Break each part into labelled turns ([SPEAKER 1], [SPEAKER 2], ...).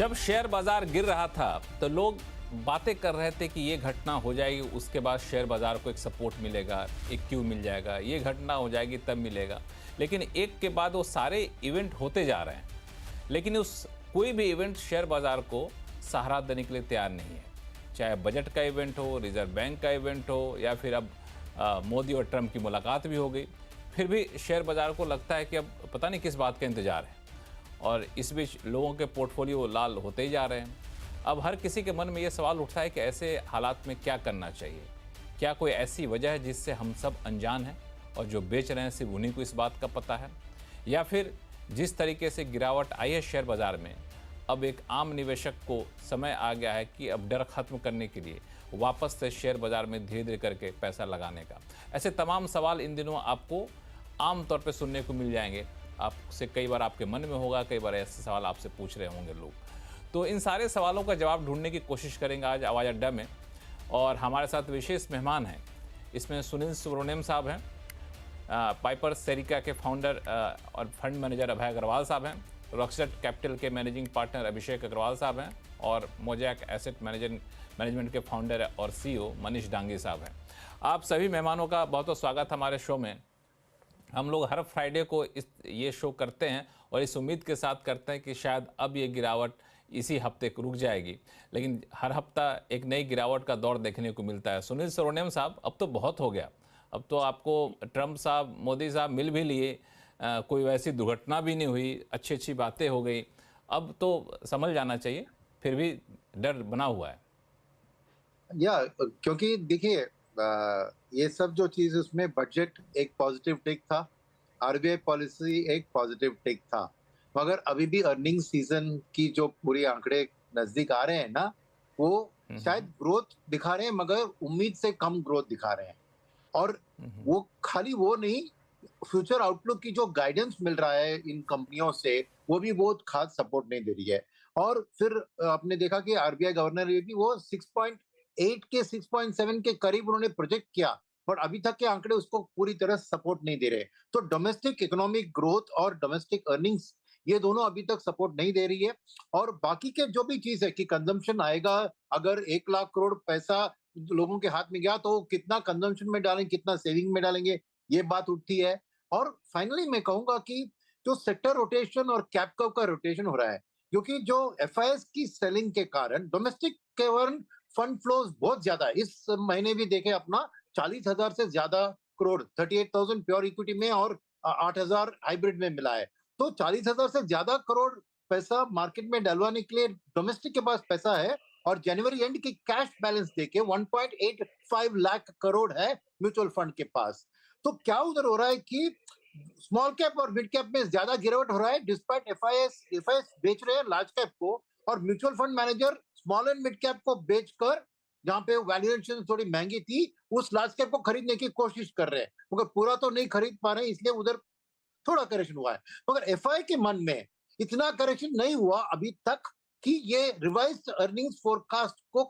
[SPEAKER 1] जब शेयर बाजार गिर रहा था तो लोग बातें कर रहे थे कि ये घटना हो जाएगी, उसके बाद शेयर बाजार को एक सपोर्ट मिलेगा, एक क्यू मिल जाएगा, ये घटना हो जाएगी तब मिलेगा। लेकिन एक के बाद वो सारे इवेंट होते जा रहे हैं, लेकिन उस कोई भी इवेंट शेयर बाजार को सहारा देने के लिए तैयार नहीं है। चाहे बजट का इवेंट हो, रिजर्व बैंक का इवेंट हो, या फिर अब मोदी और ट्रंप की मुलाकात भी हो गई, फिर भी शेयर बाजार को लगता है कि अब पता नहीं किस बात का इंतजार है। और इस बीच लोगों के पोर्टफोलियो लाल होते ही जा रहे हैं। अब हर किसी के मन में ये सवाल उठता है कि ऐसे हालात में क्या करना चाहिए। क्या कोई ऐसी वजह है जिससे हम सब अनजान हैं और जो बेच रहे हैं सिर्फ उन्हीं को इस बात का पता है, या फिर जिस तरीके से गिरावट आई है शेयर बाजार में, अब एक आम निवेशक को समय आ गया है कि अब डर खत्म करने के लिए वापस से शेयर बाजार में धीरे धीरे करके पैसा लगाने का। ऐसे तमाम सवाल इन दिनों आपको आम तौर पे सुनने को मिल जाएंगे। आपसे कई बार आपके मन में होगा, कई बार ऐसे सवाल आपसे पूछ रहे होंगे लोग। तो इन सारे सवालों का जवाब ढूंढने की कोशिश करेंगे आज आवाज़ अड्डा में। और हमारे साथ विशेष मेहमान हैं। इसमें सुनील सुब्रमण्यम साहब हैं, पाइपर सेरिका के फाउंडर और फंड मैनेजर अभय अग्रवाल साहब हैं, रॉकसेट कैपिटल के मैनेजिंग पार्टनर अभिषेक अग्रवाल साहब हैं, और मोजैक एसेट मैनेजमेंट के फाउंडर और सीईओ मनीष डांगी साहब हैं। आप सभी मेहमानों का बहुत बहुत स्वागत हमारे शो में। हम लोग हर फ्राइडे को ये शो करते हैं और इस उम्मीद के साथ करते हैं कि शायद अब ये गिरावट इसी हफ्ते रुक जाएगी, लेकिन हर हफ्ता एक नई गिरावट का दौर देखने को मिलता है। सुनील सुब्रमण्यम साहब, अब तो बहुत हो गया। अब तो आपको ट्रंप साहब, मोदी साहब मिल भी लिए, कोई वैसी दुर्घटना भी नहीं हुई, अच्छी अच्छी बातें हो गई। अब तो समझ जाना चाहिए, फिर भी डर बना हुआ है।
[SPEAKER 2] क्योंकि देखिए, ये सब जो चीज, उसमें बजट एक पॉजिटिव टिक था, आरबीआई पॉलिसी एक पॉजिटिव टिक था, मगर अभी भी अर्निंग सीजन की जो पूरी आंकड़े नजदीक आ रहे हैं ना, वो शायद ग्रोथ दिखा रहे हैं, मगर उम्मीद से कम ग्रोथ दिखा रहे हैं। और वो खाली वो नहीं, फ्यूचर आउटलुक की जो गाइडेंस मिल रहा है इन कंपनियों से, वो भी बहुत खास सपोर्ट नहीं दे रही है। और फिर आपने देखा कि आरबीआई गवर्नर भी वो 6.8 के 6.7 के करीब उन्होंने प्रोजेक्ट किया, पर अभी तक के आंकड़े उसको पूरी तरह सपोर्ट नहीं दे रहे। तो डोमेस्टिक इकोनॉमिक ग्रोथ और डोमेस्टिक अर्निंग्स, ये दोनों अभी तक सपोर्ट नहीं दे रही है। और बाकी के जो भी चीज है कि कंजम्पशन आएगा, अगर 1 लाख करोड़ पैसा लोगों के हाथ में गया तो कितना कंजम्पशन में डालेंगे, कितना सेविंग में डालेंगे, ये बात उठती है। और फाइनली मैं कहूंगा कि जो सेक्टर रोटेशन और कैप कर्व का रोटेशन हो रहा है, क्योंकि जो एफआईएस की सेलिंग के कारण डोमेस्टिक के कारण फंड फ्लोज बहुत ज्यादा है। इस महीने भी देखे अपना 40,000 से ज्यादा करोड़, 38,000 प्योर इक्विटी में और 8,000 हाइब्रिड में मिला है। तो 40,000 से ज्यादा करोड़ पैसा मार्केट में डलवाने के लिए डोमेस्टिक के पास पैसा है। और जनवरी एंड की कैश बैलेंस देके 1.85 लाख करोड़ है म्यूचुअल फंड के पास। तो क्या उधर हो रहा है कि स्मॉल कैप और मिड कैप में ज्यादा गिरावट हो रहा है, डिस्पाइट एफआईएस बेच रहे हैं लार्ज कैप को, और mutual fund manager small and mid cap को बेचकर, जहां पे वैल्यूएशन थोड़ी महंगी थी, उस लार्ज कैप को खरीदने की कोशिश कर रहे हैं, मगर पूरा तो नहीं खरीद पा रहे हैं, इसलिए उधर थोड़ा करेक्शन हुआ है। मगर एफआई के मन में इतना करेक्शन नहीं हुआ अभी तक कि ये रिवाइज्ड अर्निंग्स फोरकास्ट को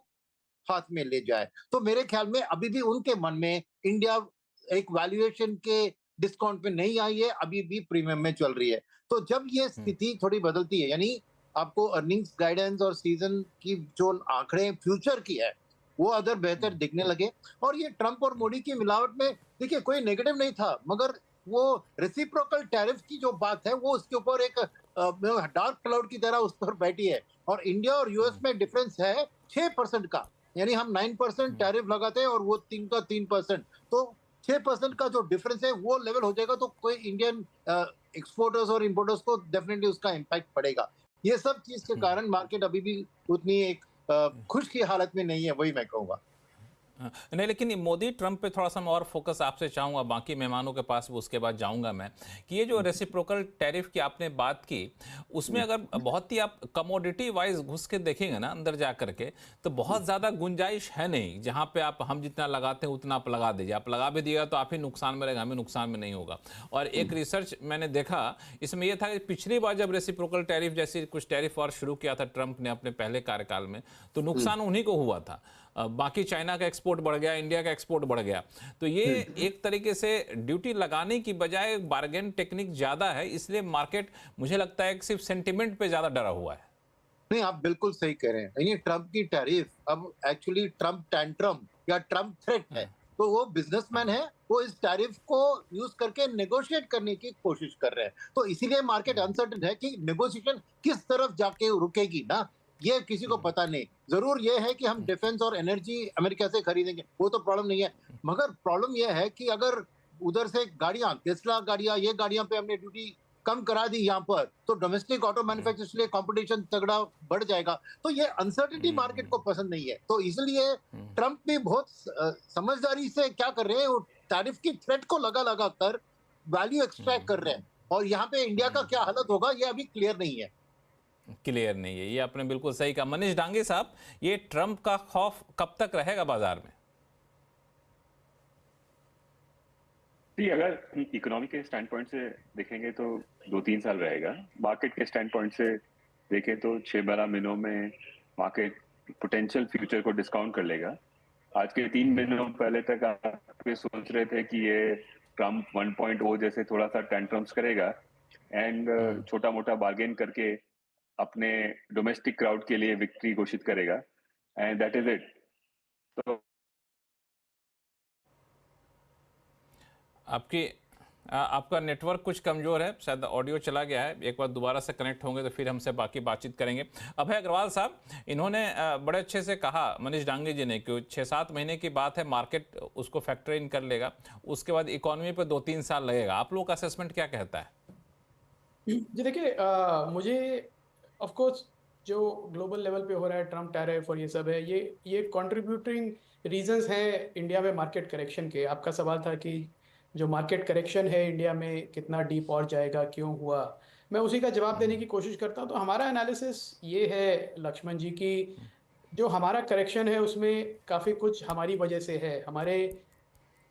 [SPEAKER 2] हाथ में ले जाए। तो मेरे ख्याल में अभी भी उनके मन में इंडिया एक वैल्यूएशन के डिस्काउंट पे नहीं आई है, अभी भी प्रीमियम में चल रही है। तो जब ये स्थिति थोड़ी बदलती है, यानी आपको अर्निंग्स गाइडेंस और सीजन की जो आंकड़े फ्यूचर की है, वो अगर बेहतर दिखने लगे, और ये ट्रंप और मोदी की मिलावट में देखिए कोई नेगेटिव नहीं था, मगर वो रेसिप्रोकल टैरिफ की जो बात है, वो उसके ऊपर एक डार्क क्लाउड की तरह उस पर बैठी है। और इंडिया और यूएस में डिफरेंस है 6% का, यानी हम 9% टैरिफ लगाते हैं और वो 3% तो 6% का जो डिफरेंस है वो लेवल हो जाएगा, तो कोई इंडियन एक्सपोर्टर्स और इंपोर्टर्स को डेफिनेटली उसका इम्पैक्ट पड़ेगा। ये सब चीज के कारण मार्केट अभी भी उतनी एक खुश की हालत में नहीं है, वही मैं कहूंगा।
[SPEAKER 1] नहीं, लेकिन मोदी ट्रंप पे थोड़ा सा मैं और फोकस आपसे चाहूँगा, बाकी मेहमानों के पास भी उसके बाद जाऊँगा मैं, कि ये जो रेसिप्रोकल टैरिफ की आपने बात की, उसमें अगर बहुत ही आप कमोडिटी वाइज घुस के देखेंगे ना अंदर जा करके, तो बहुत ज़्यादा गुंजाइश है नहीं जहाँ पे आप हम जितना लगाते हैं उतना आप लगा दीजिए। आप लगा भी दिएगा तो आप ही नुकसान में रहेगा, हमें नुकसान में नहीं होगा। और एक रिसर्च मैंने देखा, इसमें यह था कि पिछली बार जब रेसिप्रोकल टैरिफ जैसी कुछ टैरिफ और शुरू किया था ट्रंप ने अपने पहले कार्यकाल में, तो नुकसान उन्हीं को हुआ था। बाकी चाइना का एक्सपोर्ट बढ़ गया, इंडिया का एक्सपोर्ट बढ़ गया। तो ये एक तरीके से ड्यूटी लगाने की बजाय बार्गेन टेक्निक ज़्यादा है, इसलिए मार्केट मुझे लगता है कि सिर्फ सेंटिमेंट पे ज़्यादा डरा हुआ है।
[SPEAKER 2] नहीं, आप बिल्कुल सही कह रहे हैं। ये ट्रम्प की टैरिफ अब एक्चुअली ट्रम्प टैंट्रम या ट्रम्प थ्रेट है।
[SPEAKER 1] हाँ,
[SPEAKER 2] तो वो बिजनेसमैन
[SPEAKER 1] हाँ,
[SPEAKER 2] है, वो इस टैरिफ को यूज करके नेगोशिएट करने की कोशिश कर रहे हैं। तो इसीलिए मार्केट अनसर्टेन है कि नेगोशिएशन किस तरफ जाके रुकेगी ना, ये किसी को पता नहीं। जरूर ये है कि हम डिफेंस और एनर्जी अमेरिका से खरीदेंगे, वो तो प्रॉब्लम नहीं है। मगर प्रॉब्लम ये है कि अगर उधर से गाड़ियां, टेस्ला गाड़ियां, ये गाड़ियां पे हमने ड्यूटी कम करा दी यहाँ पर, तो डोमेस्टिक ऑटो मैन्युफैक्चरर्स के लिए कंपटीशन तगड़ा बढ़ जाएगा। तो ये अनसर्टेनिटी मार्केट को पसंद नहीं है। तो इसलिए ट्रम्प भी बहुत समझदारी से क्या कर रहे हैं, वो टैरिफ की थ्रेट को लगा लगा कर वैल्यू एक्सट्रैक्ट कर रहे हैं। और यहाँ पे इंडिया का क्या हालत होगा ये अभी क्लियर नहीं है।
[SPEAKER 1] क्लियर नहीं है, ये आपने बिल्कुल सही कहा। मनीष डांगे साहब, ये ट्रम्प का खौफ कब तक रहेगा बाजार में?
[SPEAKER 3] जी, अगर इकोनॉमी के स्टैंड पॉइंट से देखेंगे तो 2-3 साल रहेगा। मार्केट के स्टैंड पॉइंट से देखें तो 6-12 महीनों में मार्केट पोटेंशियल फ्यूचर को डिस्काउंट कर लेगा। आज के 3 महीनों पहले तक आप ये सोच रहे थे कि ये ट्रम्प 1.0 जैसे थोड़ा सा टेंट्रम्स करेगा एंड छोटा मोटा बार्गेन करके अपने डोमेस्टिक क्राउड के लिए विक्ट्री घोषित करेगा एंड दैट इज इट। तो
[SPEAKER 1] आपका नेटवर्क कुछ कमज़ोर है, शायद ऑडियो चला गया है। एक बार दोबारा से कनेक्ट होंगे तो फिर हमसे बाकी बातचीत करेंगे। अभय अग्रवाल साहब, इन्होंने बड़े अच्छे से कहा मनीष डांगे जी ने कि 6-7 महीने की बात है, मार्केट उसको फैक्टर इन कर लेगा, उसके बाद इकोनॉमी पर 2-3 साल लगेगा। आप लोग का असेसमेंट क्या कहता है?
[SPEAKER 4] जी देखिए, मुझे ऑफ कोर्स जो ग्लोबल लेवल पे हो रहा है ट्रम्प टैरिफ और ये सब है, ये कंट्रीब्यूटिंग रीजंस हैं इंडिया में मार्केट करेक्शन के। आपका सवाल था कि जो मार्केट करेक्शन है इंडिया में कितना डीप और जाएगा, क्यों हुआ, मैं उसी का जवाब देने की कोशिश करता हूँ। तो हमारा एनालिसिस ये है लक्ष्मण जी की, जो हमारा करेक्शन है उसमें काफ़ी कुछ हमारी वजह से है। हमारे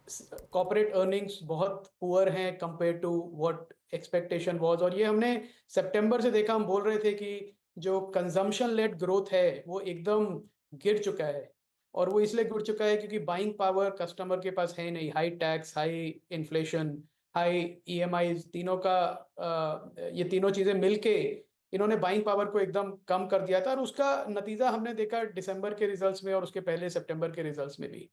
[SPEAKER 4] कॉर्पोरेट अर्निंग्स बहुत पुअर हैं compare to what expectation was, और ये हमने सितंबर से देखा। हम बोल रहे थे कि जो कंजम्पशन लेड ग्रोथ है वो एकदम गिर चुका है, और वो इसलिए गिर चुका है क्योंकि बाइंग पावर कस्टमर के पास है नहीं। High tax, high inflation, high EMIs, तीनों का ये तीनों चीज़ें मिलके इन्होंने बाइंग पावर को एकदम कम कर दिया था, और उसका नतीजा हमने देखा दिसंबर के रिजल्ट्स में और उसके पहले सितंबर के रिजल्ट्स में भी।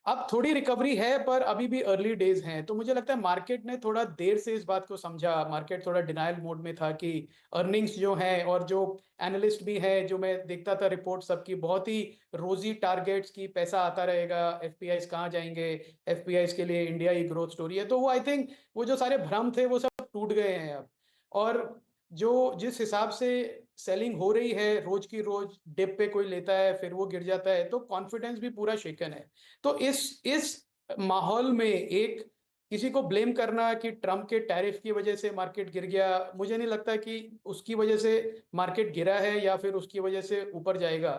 [SPEAKER 4] अब थोड़ी रिकवरी है पर अभी भी अर्ली डेज हैं। तो मुझे लगता है मार्केट ने थोड़ा देर से इस बात को समझा। मार्केट थोड़ा डिनायल मोड में था कि अर्निंग्स जो हैं, और जो एनालिस्ट भी हैं, जो मैं देखता था रिपोर्ट सबकी बहुत ही रोजी टारगेट्स की, पैसा आता रहेगा, एफपीआईज कहाँ जाएंगे, एफपीआईज के लिए इंडिया ही ग्रोथ स्टोरी है। तो वो आई थिंक वो जो सारे भ्रम थे वो सब टूट गए हैं अब। और जो जिस हिसाब से सेलिंग हो रही है, रोज की रोज डिप पे कोई लेता है फिर वो गिर जाता है, तो कॉन्फिडेंस भी पूरा शेकन है। तो इस माहौल में एक किसी को ब्लेम करना कि ट्रम्प के टैरिफ की वजह से मार्केट गिर गया, मुझे नहीं लगता कि उसकी वजह से मार्केट गिरा है या फिर उसकी वजह से ऊपर जाएगा।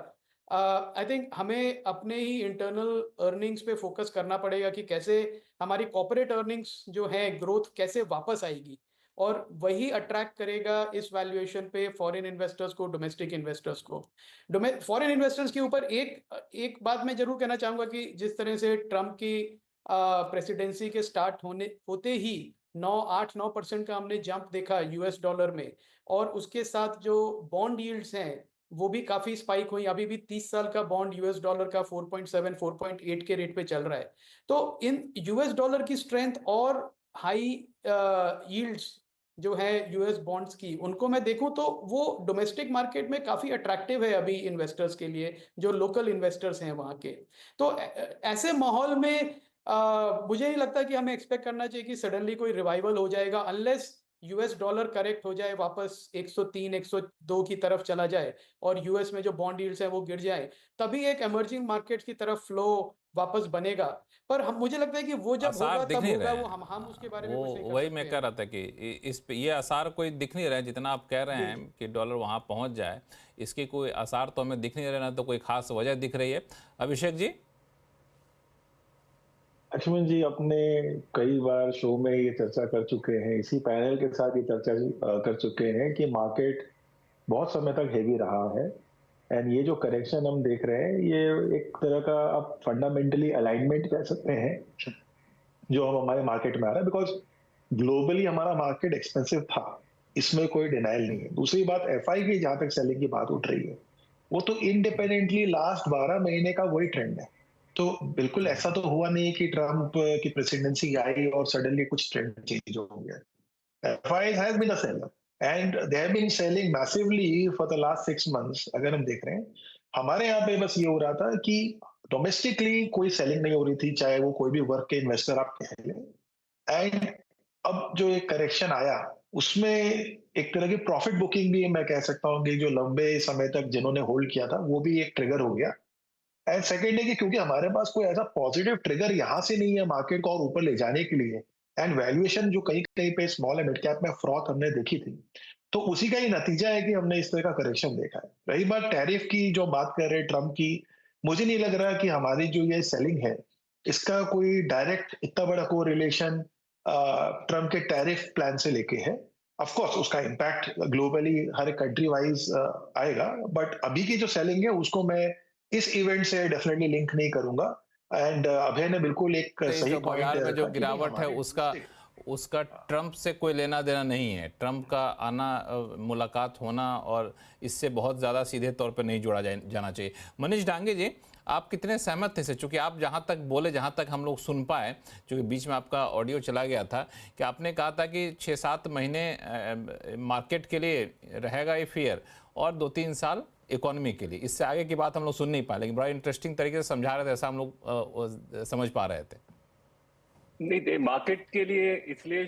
[SPEAKER 4] आई थिंक हमें अपने ही इंटरनल अर्निंग्स पे फोकस करना पड़ेगा कि कैसे हमारी कॉर्पोरेट अर्निंग्स जो है ग्रोथ कैसे वापस आएगी, और वही अट्रैक्ट करेगा इस वैल्यूएशन पे फॉरेन इन्वेस्टर्स को, डोमेस्टिक इन्वेस्टर्स को। फॉरेन इन्वेस्टर्स के ऊपर एक बात मैं जरूर कहना चाहूंगा कि जिस तरह से ट्रम्प की प्रेसिडेंसी के स्टार्ट होते ही 9-8-9% का हमने जंप देखा यूएस डॉलर में, और उसके साथ जो बॉन्ड यील्ड्स हैं वो भी काफी स्पाइक हुई। अभी भी 30 साल का बॉन्ड यूएस डॉलर का 4.7-4.8 के रेट पे चल रहा है। तो इन यूएस डॉलर की स्ट्रेंथ और हाई यील्ड्स जो है यूएस बॉन्ड्स की, उनको मैं देखूं तो वो डोमेस्टिक मार्केट में काफी अट्रैक्टिव है अभी इन्वेस्टर्स के लिए, जो लोकल इन्वेस्टर्स हैं वहां के। तो ऐसे माहौल में मुझे नहीं लगता कि हमें एक्सपेक्ट करना चाहिए कि सडनली कोई रिवाइवल हो जाएगा, अनलेस यूएस डॉलर करेक्ट हो जाए, वापस 103-102 की तरफ चला जाए और यूएस में जो बॉन्ड यील्ड्स है वो गिर जाए, तभी एक एमर्जिंग मार्केट्स की तरफ फ्लो वापस बनेगा। पर हम, मुझे लगता है कि वो जब
[SPEAKER 1] आसार
[SPEAKER 4] होगा
[SPEAKER 1] दिख
[SPEAKER 4] तब
[SPEAKER 1] नहीं
[SPEAKER 4] होगा,
[SPEAKER 1] रहे
[SPEAKER 4] वो
[SPEAKER 1] हैं।
[SPEAKER 4] हम उसके बारे में
[SPEAKER 1] वो
[SPEAKER 4] कुछ नहीं कर
[SPEAKER 1] वही
[SPEAKER 4] सकते
[SPEAKER 1] मैं कह
[SPEAKER 4] हैं।
[SPEAKER 1] रहा था कि इस पे ये आसार कोई दिख नहीं रहे, जितना आप कह रहे
[SPEAKER 4] जी
[SPEAKER 1] हैं
[SPEAKER 4] जी
[SPEAKER 1] कि डॉलर वहां पहुंच जाए, इसके कोई आसार तो हमें दिख नहीं रहे, ना तो कोई खास वजह दिख रही है। अभिषेक जी।
[SPEAKER 5] लक्ष्मण जी अपने कई बार शो में ये चर्चा कर चुके हैं, इसी पैनल के साथ ये चर्चा कर चुके हैं कि मार्केट बहुत समय तक हेवी रहा है। एंड ये जो करेक्शन हम देख रहे हैं, ये एक तरह का आप फंडामेंटली अलाइनमेंट कह सकते हैं जो हम हमारे मार्केट में आ रहा है, बिकॉज ग्लोबली हमारा मार्केट एक्सपेंसिव था। इसमें कोई डिनाइल नहीं है। दूसरी बात एफआई की जहां तक सेलिंग की बात उठ रही है, वो तो इंडिपेंडेंटली लास्ट 12 महीने का वही ट्रेंड है। तो बिल्कुल ऐसा तो हुआ नहीं कि ट्रम्प की प्रेसिडेंसी आई और सडनली कुछ ट्रेंड चेंज हो गया। FIs has been a seller and they have been selling massively for the last 6 months। अगर हम देख रहे हैं, हमारे यहाँ पे बस ये हो रहा था कि डोमेस्टिकली कोई सेलिंग नहीं हो रही थी, चाहे वो कोई भी वर्क के इन्वेस्टर आप कह लें। एंड अब जो एक करेक्शन आया, उसमें एक तरह की प्रॉफिट बुकिंग भी मैं कह सकता हूँ कि जो लंबे समय तक जिन्होंने होल्ड किया था, वो भी एक ट्रिगर हो गया। एंड सेकेंड है कि क्योंकि हमारे पास कोई ऐसा पॉजिटिव ट्रिगर यहाँ से नहीं है मार्केट को और ऊपर ले जाने के लिए, एंड वैल्यूएशन जो कहीं कहीं पे स्मॉल एंड मिड कैप में फ्रॉथ हमने देखी थी, तो उसी का ही नतीजा है कि हमने इस तरह का करेक्शन देखा है। रही बात टैरिफ की जो बात कर रहे हैं ट्रम्प की, मुझे नहीं लग रहा कि हमारी जो ये सेलिंग है इसका कोई डायरेक्ट इतना बड़ा को रिलेशन ट्रम्प के टैरिफ प्लान से लेके है। ऑफ कोर्स उसका इम्पैक्ट ग्लोबली हर कंट्री वाइज आएगा, बट अभी की जो सेलिंग है उसको मैं इस इवेंट से डेफिनेटली लिंक नहीं करूंगा। एंड अभय ने बिल्कुल एक
[SPEAKER 1] तो इस
[SPEAKER 5] सही
[SPEAKER 1] बाजार में
[SPEAKER 5] पॉइंट
[SPEAKER 1] जो
[SPEAKER 5] रखा कि
[SPEAKER 1] गिरावट है
[SPEAKER 5] हमारे
[SPEAKER 1] उसका ट्रम्प से कोई लेना देना नहीं है। ट्रम्प का आना, मुलाकात होना और इससे बहुत ज़्यादा सीधे तौर पर नहीं जोड़ा जाना चाहिए। मनीष डांगे जी, आप कितने सहमत थे इससे? चूँकि आप जहाँ तक बोले, जहाँ तक हम लोग सुन पाए, चूँकि बीच में आपका ऑडियो चला गया था, कि आपने कहा था कि 6-7 महीने मार्केट के लिए रहेगा ये फियर और 2-3 साल इकोनॉमी के लिए। इससे आगे की बात हम लोग सुन नहीं पाए, लेकिन बड़ा इंटरेस्टिंग तरीके से समझा रहे थे, ऐसा हम लोग समझ पा रहे थे।
[SPEAKER 3] नहीं, मार्केट के लिए इसलिए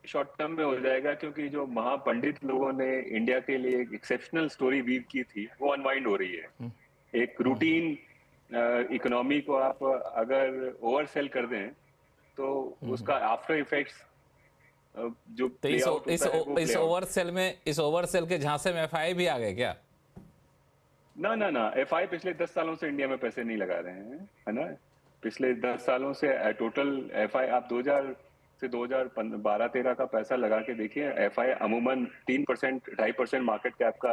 [SPEAKER 3] शॉर्ट टर्म में हो जाएगा क्योंकि जो महापंडित लोगों ने इंडिया के लिए एक एक्सेप्शनल स्टोरी वीव की थी वो अनवाइंड हो रही है। एक रूटीन इकोनॉमी को आप अगर ओवर सेल कर दें तो उसका आफ्टर इफेक्ट्स जो
[SPEAKER 1] तो
[SPEAKER 3] प्ले आउट होता है वो
[SPEAKER 1] इस ओवर सेल के झांसे में एफआई भी आ गए क्या?
[SPEAKER 3] ना, एफआई पिछले 10 सालों से इंडिया में पैसे नहीं लगा रहे हैं, है ना। पिछले 10 सालों से टोटल एफआई आप 2000 से 2012-13 का पैसा लगा के देखिए, एफआई अमूमन 3%, 2.5% मार्केट कैप का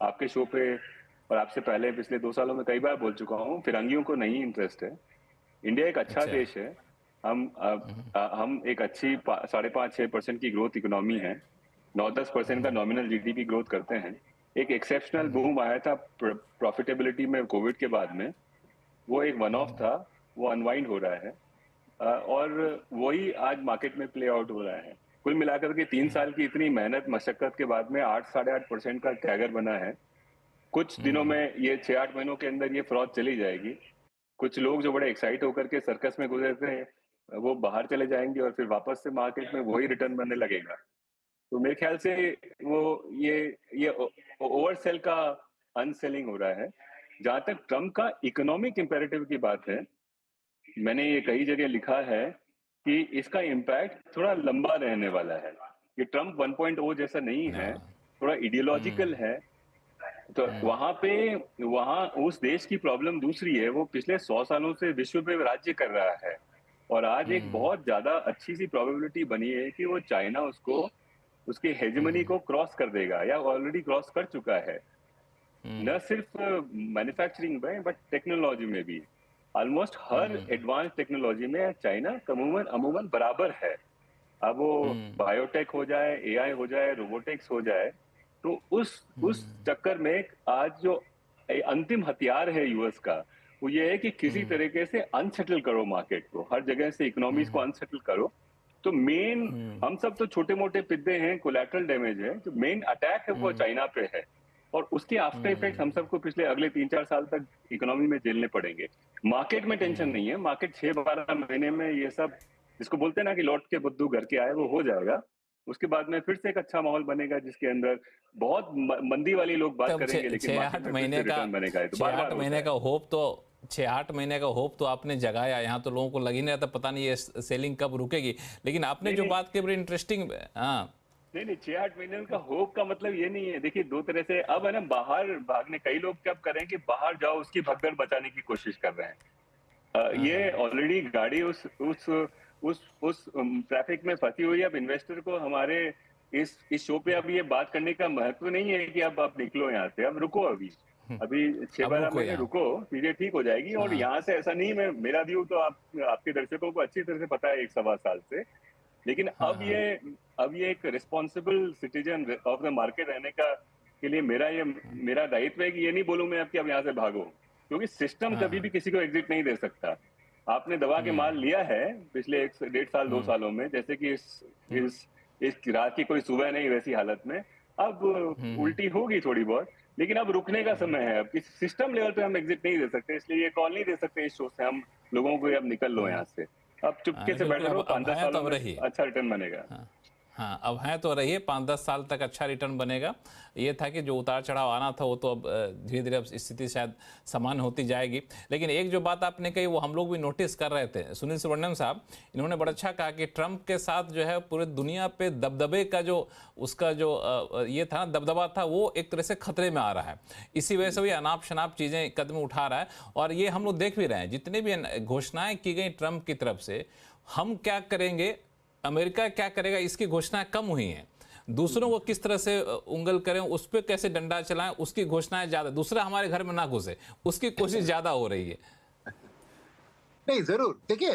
[SPEAKER 3] आपके शो पे और आपसे पहले पिछले 2 सालों में कई बार बोल चुका हूँ, फिरंगियों को नहीं इंटरेस्ट है। इंडिया एक अच्छा देश है, हम एक अच्छी 5.5-6% की ग्रोथ इकोनॉमी है, 9-10% का नॉमिनल जीडीपी ग्रोथ करते हैं। एक एक्सेप्शनल बूम आया था प्रॉफिटेबिलिटी में कोविड के बाद में, वो एक वन ऑफ था, वो अनवाइंड हो रहा है और वही आज मार्केट में प्ले आउट हो रहा है। कुल मिलाकर के 3 साल की इतनी मेहनत मशक्कत के बाद में 8-8.5% का कैगर बना है। कुछ दिनों में ये 6-8 महीनों के अंदर ये फ्रॉड चली जाएगी। कुछ लोग जो बड़े एक्साइट होकर के सर्कस में गुजरते हैं वो बाहर चले जाएंगे और फिर वापस से मार्केट में वही रिटर्न बनने लगेगा। तो मेरे ख्याल से वो ये ओवर सेल का अनसेलिंग हो रहा है। जहां तक ट्रम्प का इकोनॉमिक इंपेरेटिव की बात है, मैंने ये कई जगह लिखा है कि इसका इम्पैक्ट थोड़ा लंबा रहने वाला है। ये ट्रम्प 1.0 जैसा नहीं है, थोड़ा इडियोलॉजिकल है। तो वहां उस देश की प्रॉब्लम दूसरी है, वो पिछले 100 सालों से विश्व पे राज्य कर रहा है और आज एक बहुत ज्यादा अच्छी सी प्रोबेबिलिटी बनी है कि वो चाइना उसकी हेजेमनी को क्रॉस कर देगा या ऑलरेडी क्रॉस कर चुका है। न सिर्फ मैन्युफैक्चरिंग में बट टेक्नोलॉजी में भी ऑलमोस्ट हर एडवांस टेक्नोलॉजी में चाइना अमूमन बराबर है। अब वो बायोटेक हो जाए, एआई हो जाए, रोबोटिक्स हो जाए, तो उस चक्कर में आज जो अंतिम हथियार है यूएस का वो ये है कि किसी तरीके से अनसेटल करो मार्केट को, हर जगह से इकोनॉमीज को अनसेटल करो। तो मेन हम सब तो छोटे मोटे पिद्दे हैं, कोलैटरल डैमेज है, जो मेन अटैक है वो चाइना पे है और उसके आफ्टर इफेक्ट हम सबको पिछले अगले 3-4 साल तक इकोनॉमी में झेलने पड़ेंगे। मार्केट में टेंशन नहीं है, मार्केट 6-12 महीने में ये सब जिसको बोलते हैं ना कि लौट के बुद्धू घर के आए, वो हो जाएगा। उसके बाद में फिर से एक अच्छा माहौल बनेगा जिसके अंदर बहुत मंदी वाली लोग बात करेंगे, लेकिन
[SPEAKER 1] 6-8 महीने का
[SPEAKER 3] बनेगा।
[SPEAKER 1] 6-8 महीने का होप तो 6-8 महीने का होप तो आपने जगाया। यहाँ तो लोगों को लग ही नहीं रहा था, पता नहीं ये सेलिंग कब रुकेगी। लेकिन आपने जो बात की बड़ी इंटरेस्टिंग, हाँ
[SPEAKER 3] नहीं 6-8 महीने का होप का मतलब ये नहीं है। देखिए, दो तरह से अब है ना, बाहर भागने, कई लोग क्या करें कि बाहर जाओ उसकी भगदड़ बचाने की कोशिश कर रहे हैं। ये ऑलरेडी गाड़ी उस ट्रैफिक में फंसी हुई है। अब इन्वेस्टर को हमारे इस शो पे अब ये बात करने का महत्व नहीं है कि अब आप निकलो यहाँ से, अब रुको, अभी 6-12 महीने रुको, चीजें ठीक हो जाएगी। और यहाँ से ऐसा नहीं, मेरा व्यू तो आपके दर्शकों को अच्छी तरह से पता है 1-1.25 साल से लेकिन
[SPEAKER 1] हाँ,
[SPEAKER 3] अब ये एक responsible citizen of the market रहने का के लिए मेरा दायित्व है कि ये नहीं बोलूं मैं अब यहाँ से भागो, क्योंकि सिस्टम
[SPEAKER 1] हाँ,
[SPEAKER 3] कभी भी
[SPEAKER 1] हाँ,
[SPEAKER 3] किसी को एग्जिट नहीं दे सकता। आपने दबा के माल लिया है पिछले 1.5 साल 2
[SPEAKER 1] हम्म,
[SPEAKER 3] सालों में, जैसे कि
[SPEAKER 1] हम्म,
[SPEAKER 3] इस रात की कोई सुबह नहीं वैसी हालत में अब
[SPEAKER 1] हम्म,
[SPEAKER 3] उल्टी होगी थोड़ी बहुत, लेकिन अब रुकने का समय है। अब किसी सिस्टम लेवल पे हम एग्जिट नहीं दे सकते, इसलिए ये कॉल नहीं दे सकते इस शो से हम लोगों को अब निकल लो यहाँ से, अब
[SPEAKER 1] हाँ,
[SPEAKER 3] चुपके
[SPEAKER 1] नहीं,
[SPEAKER 3] से
[SPEAKER 1] बिल्कुल।
[SPEAKER 3] बैठे रहो,
[SPEAKER 1] अब
[SPEAKER 3] 5-10
[SPEAKER 1] है तो
[SPEAKER 3] सालों
[SPEAKER 1] अब
[SPEAKER 3] में
[SPEAKER 1] रही।
[SPEAKER 3] अच्छा रिटर्न बनेगा।
[SPEAKER 1] हाँ, हाँ, अब है तो रही है, 5-10 साल तक अच्छा रिटर्न बनेगा। ये था कि जो उतार चढ़ाव आना था वो तो अब धीरे धीरे अब स्थिति शायद सामान्य होती जाएगी। लेकिन एक जो बात आपने कही वो हम लोग भी नोटिस कर रहे थे। सुनील सुब्रमण्यम साहब, इन्होंने बड़ा अच्छा कहा कि ट्रंप के साथ जो है पूरे दुनिया पे दबदबे का जो उसका जो ये था दबदबा था वो एक तरह से खतरे में आ रहा है। इसी वजह से भी अनाप शनाप चीज़ें कदम उठा रहा है। और ये हम लोग देख भी रहे हैं, जितने भी घोषणाएं की गई ट्रंप की तरफ से, हम क्या करेंगे, अमेरिका क्या करेगा, इसकी घोषणाएं कम हुई हैं। दूसरों को किस तरह से उंगल करें, उस पर कैसे डंडा चलाएं, उसकी घोषणाएं ज्यादा, दूसरा हमारे घर में ना घुसे, उसकी कोशिश ज्यादा हो रही है।
[SPEAKER 2] नहीं, जरूर देखिए,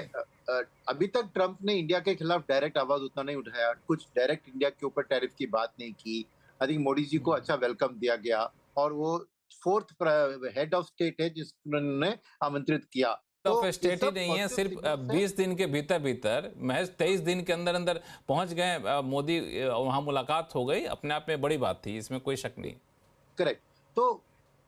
[SPEAKER 2] अभी तक ट्रंप ने इंडिया के खिलाफ डायरेक्ट आवाज उतना नहीं उठाया, कुछ डायरेक्ट इंडिया के ऊपर टैरिफ की बात नहीं की। आई थिंक मोदी जी को अच्छा वेलकम दिया गया, और वो 4th हेड ऑफ स्टेट है जिसने आमंत्रित किया।
[SPEAKER 1] ऑफ
[SPEAKER 2] तो ये
[SPEAKER 1] स्टेट ही
[SPEAKER 2] सब
[SPEAKER 1] नहीं है,
[SPEAKER 2] पॉजिटिव
[SPEAKER 1] सिर्फ
[SPEAKER 2] सिग्नल्स हैं।
[SPEAKER 1] 20 दिन के भीतर भीतर, महज 23 दिन के अंदर अंदर पहुंच गए मोदी, वहां मुलाकात हो गई, अपने आप में बड़ी बात थी, इसमें कोई शक नहीं।
[SPEAKER 2] करेक्ट। तो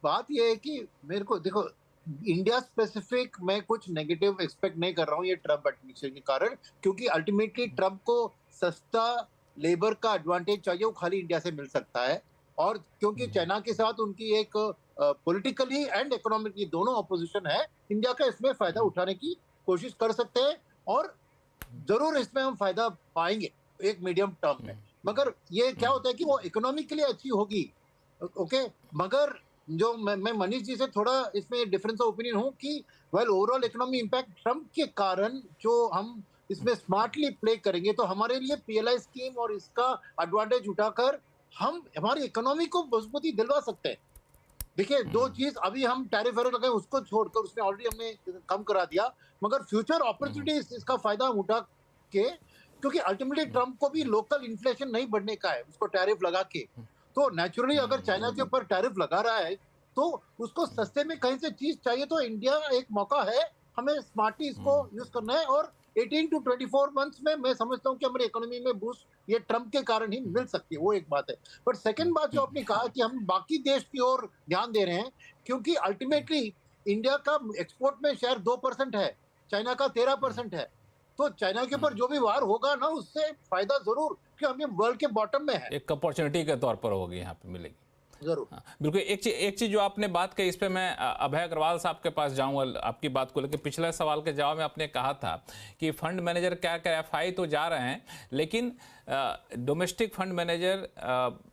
[SPEAKER 2] बात यह है कि मेरे को देखो, इंडिया स्पेसिफिक मैं कुछ नेगेटिव एक्सपेक्ट नहीं कर रहा हूँ ये ट्रम्प एडमिनिस्ट्रेशन के कारण, क्योंकि अल्टीमेटली ट्रम्प को सस्ता लेबर का एडवांटेज चाहिए, वो खाली इंडिया से मिल सकता है। और क्योंकि चाइना के साथ उनकी एक पॉलिटिकली एंड इकोनॉमिकली दोनों ऑपोजिशन है, इंडिया का इसमें फायदा उठाने की कोशिश कर सकते हैं, और जरूर इसमें हम फायदा पाएंगे एक मीडियम टर्म में। मगर ये क्या होता है कि वो इकोनॉमिकली अच्छी होगी, ओके। मगर जो मैं मनीष जी से थोड़ा इसमें डिफरेंस ऑफ ओपिनियन हूँ कि well overall economy impact Trump के कारण जो हम इसमें स्मार्टली प्ले करेंगे तो हमारे लिए पीएलआई स्कीम और इसका एडवांटेज उठाकर हम हमारी इकोनॉमी को मजबूती दिलवा सकते हैं। देखिए, दो चीज, अभी हम टैरिफ वैरिफ लगाए उसको छोड़कर उसमें ऑलरेडी हमने कम करा दिया, मगर फ्यूचर अपॉर्चुनिटीज इसका फायदा हम उठा के, क्योंकि अल्टीमेटली ट्रम्प को भी लोकल इन्फ्लेशन नहीं बढ़ने का है उसको टैरिफ लगा के। तो नेचुरली अगर चाइना के ऊपर टैरिफ लगा रहा है तो उसको सस्ते में कहीं से चीज चाहिए, तो इंडिया एक मौका है, हमें स्मार्टली इसको यूज करना है। और 18 to 24 मंथ्स में मैं समझता हूँ कि हमारी इकोनॉमी में बूस्ट ये ट्रम्प के कारण ही मिल सकती है, वो एक बात है। बट सेकंड बात जो आपने कहा कि हम बाकी देश की ओर ध्यान दे रहे हैं, क्योंकि अल्टीमेटली इंडिया का एक्सपोर्ट में शेयर 2% है, चाइना का 13% है। तो चाइना के ऊपर जो भी वार होगा ना, उससे फायदा जरूर, क्योंकि हम वर्ल्ड के बॉटम में है।
[SPEAKER 1] एक अपॉर्चुनिटी के तौर पर होगी, यहाँ पे मिलेगी।
[SPEAKER 2] जरूर।
[SPEAKER 1] हाँ, बिल्कुल। एक चीज जो आपने बात कही, इस पे मैं अभय अग्रवाल साहब के पास जाऊंगा आपकी बात को लेकर। पिछले सवाल के जवाब में आपने कहा था कि फंड मैनेजर क्या क्या एफआई तो जा रहे हैं, लेकिन डोमेस्टिक फंड मैनेजर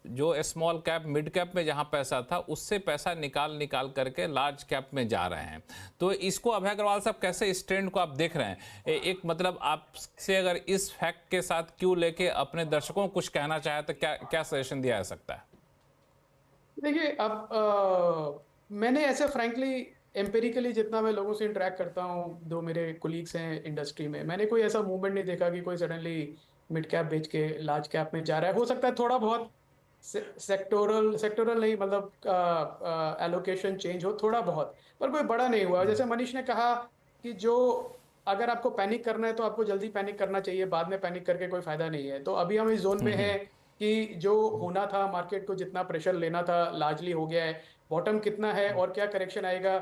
[SPEAKER 1] जो स्मॉल कैप मिड कैप में जहां पैसा था उससे पैसा निकाल करके लार्ज कैप में जा रहे हैं। तो इसको अभय अग्रवाल साहब कैसे इस ट्रेंड को आप देख रहे हैं? एक मतलब आपसे अगर इस फैक्ट के साथ क्यों लेके अपने दर्शकों को कुछ कहना चाहे तो क्या सजेशन दिया जा सकता है?
[SPEAKER 4] देखिए, अब मैंने ऐसे फ्रैंकली एम्पेरिकली जितना मैं लोगों से इंटरेक्ट करता हूँ, जो मेरे कोलीग्स हैं इंडस्ट्री में, मैंने कोई ऐसा मूवमेंट नहीं देखा कि कोई सडनली मिड कैप बेच के लार्ज कैप में जा रहा है। हो सकता है थोड़ा बहुत सेक्टोरल नहीं, मतलब एलोकेशन चेंज हो थोड़ा बहुत, पर कोई बड़ा नहीं हुआ। जैसे मनीष ने कहा कि जो अगर आपको पैनिक करना है तो आपको जल्दी पैनिक करना चाहिए, बाद में पैनिक करके कोई फायदा नहीं है। तो अभी हम इस जोन में हैं कि जो होना था, मार्केट को जितना प्रेशर लेना था लार्जली हो गया है। बॉटम कितना है और क्या करेक्शन आएगा,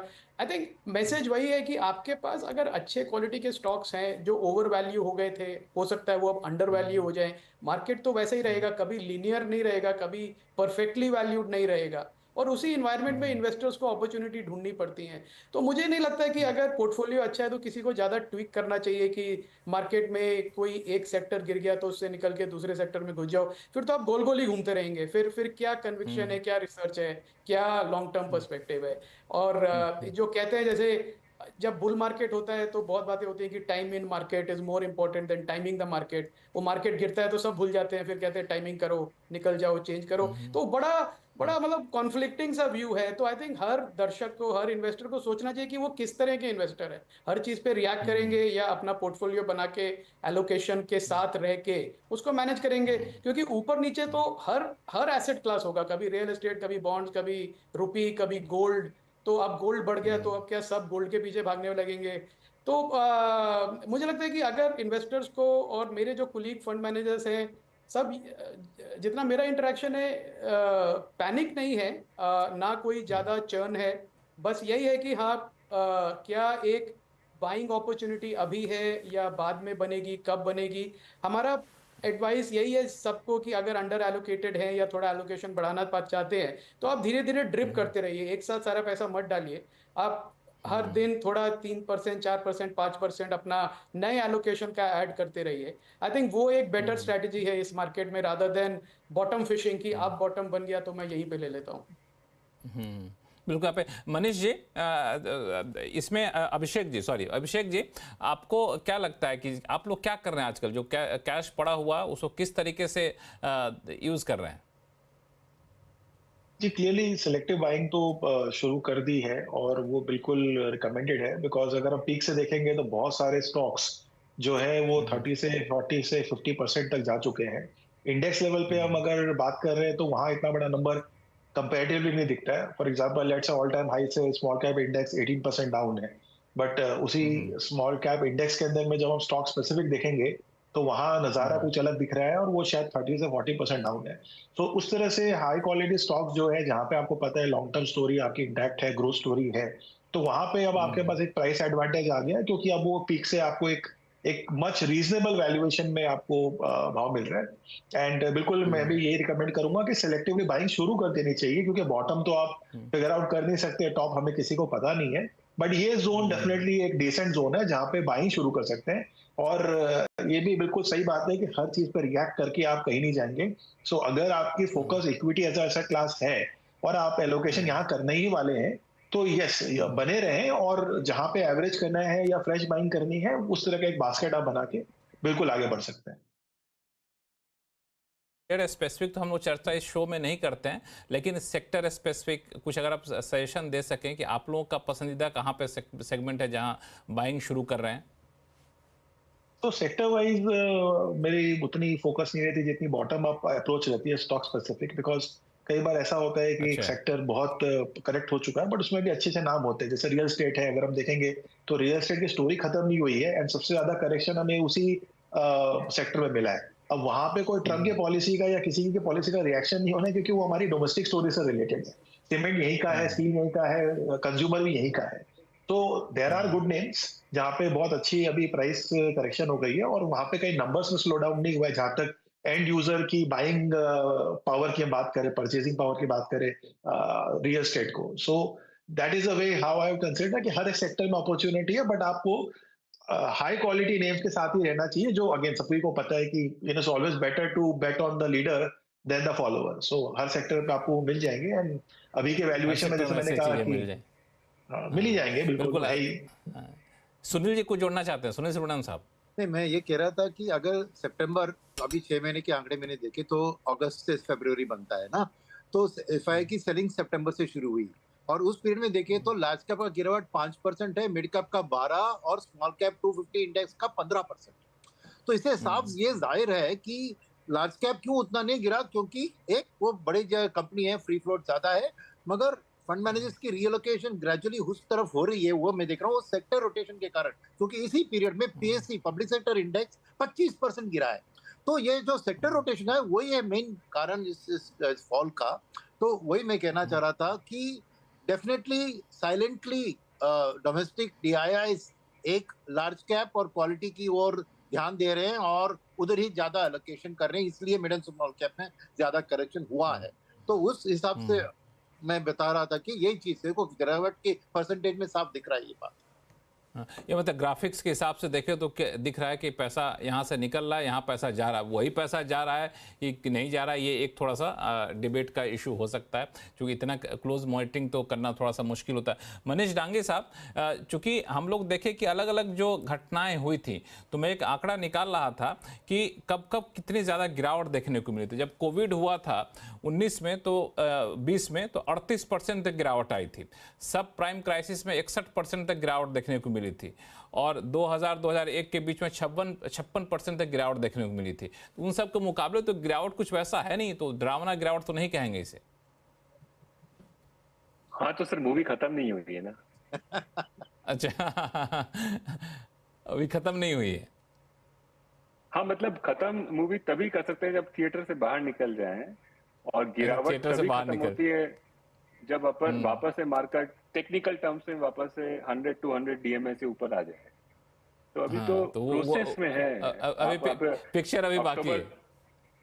[SPEAKER 4] आई थिंक मैसेज वही है कि आपके पास अगर अच्छे क्वालिटी के स्टॉक्स हैं जो ओवर वैल्यू हो गए थे, हो सकता है वो अब अंडर वैल्यू हो जाए। मार्केट तो वैसे ही रहेगा, कभी लीनियर नहीं रहेगा, कभी परफेक्टली वैल्यूड नहीं रहेगा, और उसी इन्वायरमेंट में इन्वेस्टर्स को अपॉर्चुनिटी ढूंढनी पड़ती है। तो मुझे नहीं लगता है कि अगर पोर्टफोलियो अच्छा है तो किसी को ज़्यादा ट्विक करना चाहिए कि मार्केट में कोई एक सेक्टर गिर गया तो उससे निकल के दूसरे सेक्टर में घुस जाओ। फिर तो आप गोल गोल ही घूमते रहेंगे। फिर क्या कन्विक्शन है, क्या रिसर्च है, क्या लॉन्ग टर्म पर्सपेक्टिव है। और जो कहते हैं, जैसे जब बुल मार्केट होता है तो बहुत बातें होती हैं कि time in market is more important than timing the market. वो मार्केट गिरता है तो सब भूल जाते हैं, फिर कहते हैं टाइमिंग करो, निकल जाओ, चेंज करो। तो बड़ा बड़ा मतलब कॉन्फ्लिक्टिंग सा व्यू है। तो आई थिंक हर दर्शक को, हर इन्वेस्टर को सोचना चाहिए कि वो किस तरह के इन्वेस्टर है। हर चीज पे रिएक्ट करेंगे या अपना पोर्टफोलियो बना के एलोकेशन के साथ रह के उसको मैनेज करेंगे, क्योंकि ऊपर नीचे तो हर हर एसेट क्लास होगा, कभी रियल एस्टेट, कभी बॉन्ड्स, कभी रुपी, कभी गोल्ड। तो अब गोल्ड बढ़ गया तो अब क्या सब गोल्ड के पीछे भागने लगेंगे? तो मुझे लगता है कि अगर इन्वेस्टर्स को, और मेरे जो कुलीग फंड मैनेजर्स हैं, सब जितना मेरा इंटरेक्शन है, पैनिक नहीं है, ना कोई ज़्यादा चर्न है। बस यही है कि हाँ, क्या एक बाइंग अपॉर्चुनिटी अभी है या बाद में बनेगी, कब बनेगी? हमारा एडवाइस यही है सबको कि अगर अंडर एलोकेटेड है या थोड़ा एलोकेशन बढ़ाना चाहते हैं तो आप धीरे धीरे ड्रिप करते रहिए, एक साथ सारा पैसा मत डालिए। आप हर दिन थोड़ा 3%, 4%, 5% अपना नए एलोकेशन का ऐड करते रहिए। आई थिंक वो एक बेटर स्ट्रेटजी है इस मार्केट में, रादर देन बॉटम फिशिंग की आप बॉटम बन गया तो मैं यहीं पे ले लेता हूँ।
[SPEAKER 1] बिल्कुल। आप मनीष जी, इसमें अभिषेक जी, आपको क्या लगता है कि आप लोग क्या कर रहे हैं आजकल, जो कैश पड़ा हुआ उसको किस तरीके से यूज कर रहे हैं?
[SPEAKER 5] जी, क्लियरली सिलेक्टिव बाइंग तो शुरू कर दी है और वो बिल्कुल रिकमेंडेड है, बिकॉज अगर हम पीक से देखेंगे तो बहुत सारे स्टॉक्स जो है वो 30 से 40 से 50% तक जा चुके हैं। इंडेक्स लेवल पे हम अगर बात कर रहे हैं तो वहाँ इतना बड़ा नंबर कंपैरेटिवली नहीं दिखता है। For example let's say all time high से स्मॉल कैप इंडेक्स 18% डाउन है, बट उसी स्मॉल कैप इंडेक्स के अंदर में जब हम स्टॉक स्पेसिफिक देखेंगे तो वहाँ नज़ारा कुछ अलग दिख रहा है और वो शायद 30 से 40% डाउन है। तो उस तरह से हाई क्वालिटी स्टॉक जो है, जहाँ पे आपको पता है लॉन्ग टर्म स्टोरी आपकी इंटैक्ट है, ग्रोथ स्टोरी है, तो वहां पे अब आपके पास एक प्राइस एडवांटेज आ गया, क्योंकि अब वो पीक से आपको एक एक मच रीजनेबल वैल्यूएशन में आपको भाव मिल रहा है। एंड बिल्कुल मैं भी यही रिकमेंड करूंगा कि सिलेक्टिवली बाइंग शुरू कर देनी चाहिए, क्योंकि बॉटम तो आप फिगर आउट कर नहीं सकते, टॉप हमें किसी को पता नहीं है, बट ये जोन डेफिनेटली एक डिसेंट जोन है जहाँ पे बाइंग शुरू कर सकते हैं। और ये भी बिल्कुल सही बात है कि हर चीज पर रिएक्ट करके आप कहीं नहीं जाएंगे। सो अगर आपकी focus equity as a class है और आप एलोकेशन यहाँ करने ही वाले हैं, तो यस बने रहें, और जहां पे एवरेज करना है या फ्रेश बाइंग करनी है उस तरह का एक बास्केट आप बना के बिल्कुल आगे बढ़ सकते हैं।
[SPEAKER 1] सेक्टर स्पेसिफिक तो हम लोग चर्चा इस शो में नहीं करते हैं, लेकिन सेक्टर स्पेसिफिक कुछ अगर आप सजेशन दे सकें कि आप लोगों का पसंदीदा कहाँ पे सेगमेंट है जहाँ बाइंग शुरू कर रहे हैं?
[SPEAKER 5] तो सेक्टर वाइज मेरी उतनी फोकस नहीं रहती जितनी बॉटम अप अप्रोच रहती है स्टॉक स्पेसिफिक, बिकॉज कई बार ऐसा होता है कि एक
[SPEAKER 1] अच्छा।
[SPEAKER 5] सेक्टर बहुत करेक्ट हो चुका है, बट उसमें भी अच्छे अच्छे नाम होते हैं। जैसे रियल एस्टेट है, अगर हम देखेंगे तो रियल एस्टेट की स्टोरी खत्म नहीं हुई है, एंड सबसे ज्यादा करेक्शन हमें उसी सेक्टर में मिला है। अब वहां पे कोई ट्रम्प की पॉलिसी का या किसी की पॉलिसी का रिएक्शन नहीं होना है, क्योंकि वो हमारी डोमेस्टिक स्टोरी से रिलेटेड है। सीमेंट यहीं का है, स्टील यहीं का है, कंज्यूमर भी यहीं का है। तो देयर आर गुड नेम्स जहाँ पे बहुत अच्छी अभी प्राइस करेक्शन हो गई है, और वहां पे कई नंबर्स में स्लो डाउन नहीं हुआ है। जहां तक एंड यूजर की बाइंग पावर की हम बात करें, परचेजिंग पावर की बात करें रियल एस्टेट को, so that is a way how I consider कि हर एक सेक्टर में अपॉर्चुनिटी है, बट आपको हाई क्वालिटी नेम्स के साथ ही रहना चाहिए, जो अगेन सभी को पता है कि it is always better to bet on the leader than the follower. So हर सेक्टर पे आपको मिल जाएंगे, एंड अभी के
[SPEAKER 1] हर
[SPEAKER 5] वैल्यूएशन में
[SPEAKER 1] सेक्टर
[SPEAKER 5] जैसे
[SPEAKER 1] में
[SPEAKER 5] मैंने
[SPEAKER 1] ऐसी
[SPEAKER 5] कहा
[SPEAKER 1] चीज़ें
[SPEAKER 5] कि
[SPEAKER 1] मिल जाए।
[SPEAKER 5] मिल ही
[SPEAKER 1] हाँ,
[SPEAKER 5] जाएंगे, बिल्कुल
[SPEAKER 1] बिल्कुल।
[SPEAKER 5] है ही।
[SPEAKER 1] हाँ। सुनील जी कुछ जोड़ना चाहते हैं? सुनील सुब्रमण्यम साहब।
[SPEAKER 2] नहीं, मैं ये कह रहा था कि अगर सितंबर, अभी 6 महीने के आंकड़े मैंने देखे तो अगस्त से फरवरी बनता है ना, तो एफआई की सेलिंग सितंबर से शुरू हुई, और उस पीरियड में देखे तो लार्ज कैप का गिरावट 5% है, मिड कैप का 12 और स्मॉल कैप 250 इंडेक्स का 15%। तो इससे साफ ये जाहिर है कि लार्ज कैप क्यों उतना नहीं गिरा, क्योंकि एक वो बड़ी कंपनी है, फ्री फ्लोट ज्यादा है, मगर फंड मैनेजर्स की रीलोकेशन ग्रेजुअली उस तरफ हो रही है, वो मैं देख रहा हूँ सेक्टर रोटेशन के कारण, क्योंकि इसी पीरियड में पीएससी पब्लिक सेक्टर इंडेक्स 25% गिरा है। तो ये जो सेक्टर रोटेशन है वही है मेन कारण इस फॉल का। तो वही मैं कहना चाह रहा था कि डेफिनेटली साइलेंटली डोमेस्टिक डीआईआई एक लार्ज कैप और क्वालिटी की ओर ध्यान दे रहे हैं और उधर ही ज्यादा एलोकेशन कर रहे हैं, इसलिए मिड एंड स्मॉल कैप में ज्यादा करेक्शन हुआ है। तो उस हिसाब से मैं बता रहा था कि यही चीज है, को गिरावट के परसेंटेज में साफ दिख रहा है ये बात।
[SPEAKER 1] हाँ, ये मतलब ग्राफिक्स के हिसाब से देखें तो दिख रहा है कि पैसा यहाँ से निकल रहा है, यहाँ पैसा जा रहा है, वही पैसा जा रहा है कि नहीं जा रहा है, ये एक थोड़ा सा डिबेट का इशू हो सकता है, क्योंकि इतना क्लोज मॉनिटरिंग तो करना थोड़ा सा मुश्किल होता है। मनीष डांगे साहब, चूंकि हम लोग देखें कि अलग अलग जो घटनाएं हुई थी, तो मैं एक आंकड़ा निकाल रहा था कि कब कब कितनी ज़्यादा गिरावट देखने को मिली थी। जब कोविड हुआ था 19 में तो 20 में तो 38% तक गिरावट आई थी। सब प्राइम क्राइसिस में 61% तक गिरावट देखने को मिली थी, और 2000-2001 के बीच में 56% तक गिरावट देखने को मिली थी। तो उन सब के मुकाबले तो गिरावट कुछ वैसा है नहीं, तो डरावना गिरावट तो नहीं कहेंगे इसे।
[SPEAKER 3] हाँ तो सर मूवी खत्म नहीं हुई है ना।
[SPEAKER 1] अच्छा अभी खत्म नहीं हुई है।
[SPEAKER 3] हाँ मतलब खत्म मूवी तभी कर सकते हैं जब थिएटर से बाहर निकल जाएं, और गिरावट
[SPEAKER 1] थिएटर से
[SPEAKER 3] तभी
[SPEAKER 1] बाहर
[SPEAKER 3] खत्म
[SPEAKER 1] निकल,
[SPEAKER 3] होती है जब अपन वापस से मार्केट टेक्निकल टर्म्स में वापस से 100-200 डीएमए से ऊपर आ जाए। तो अभी तो
[SPEAKER 1] हाँ, तो
[SPEAKER 3] प्रोसेस में है।
[SPEAKER 1] अभी पिक्चर अभी बाकी है।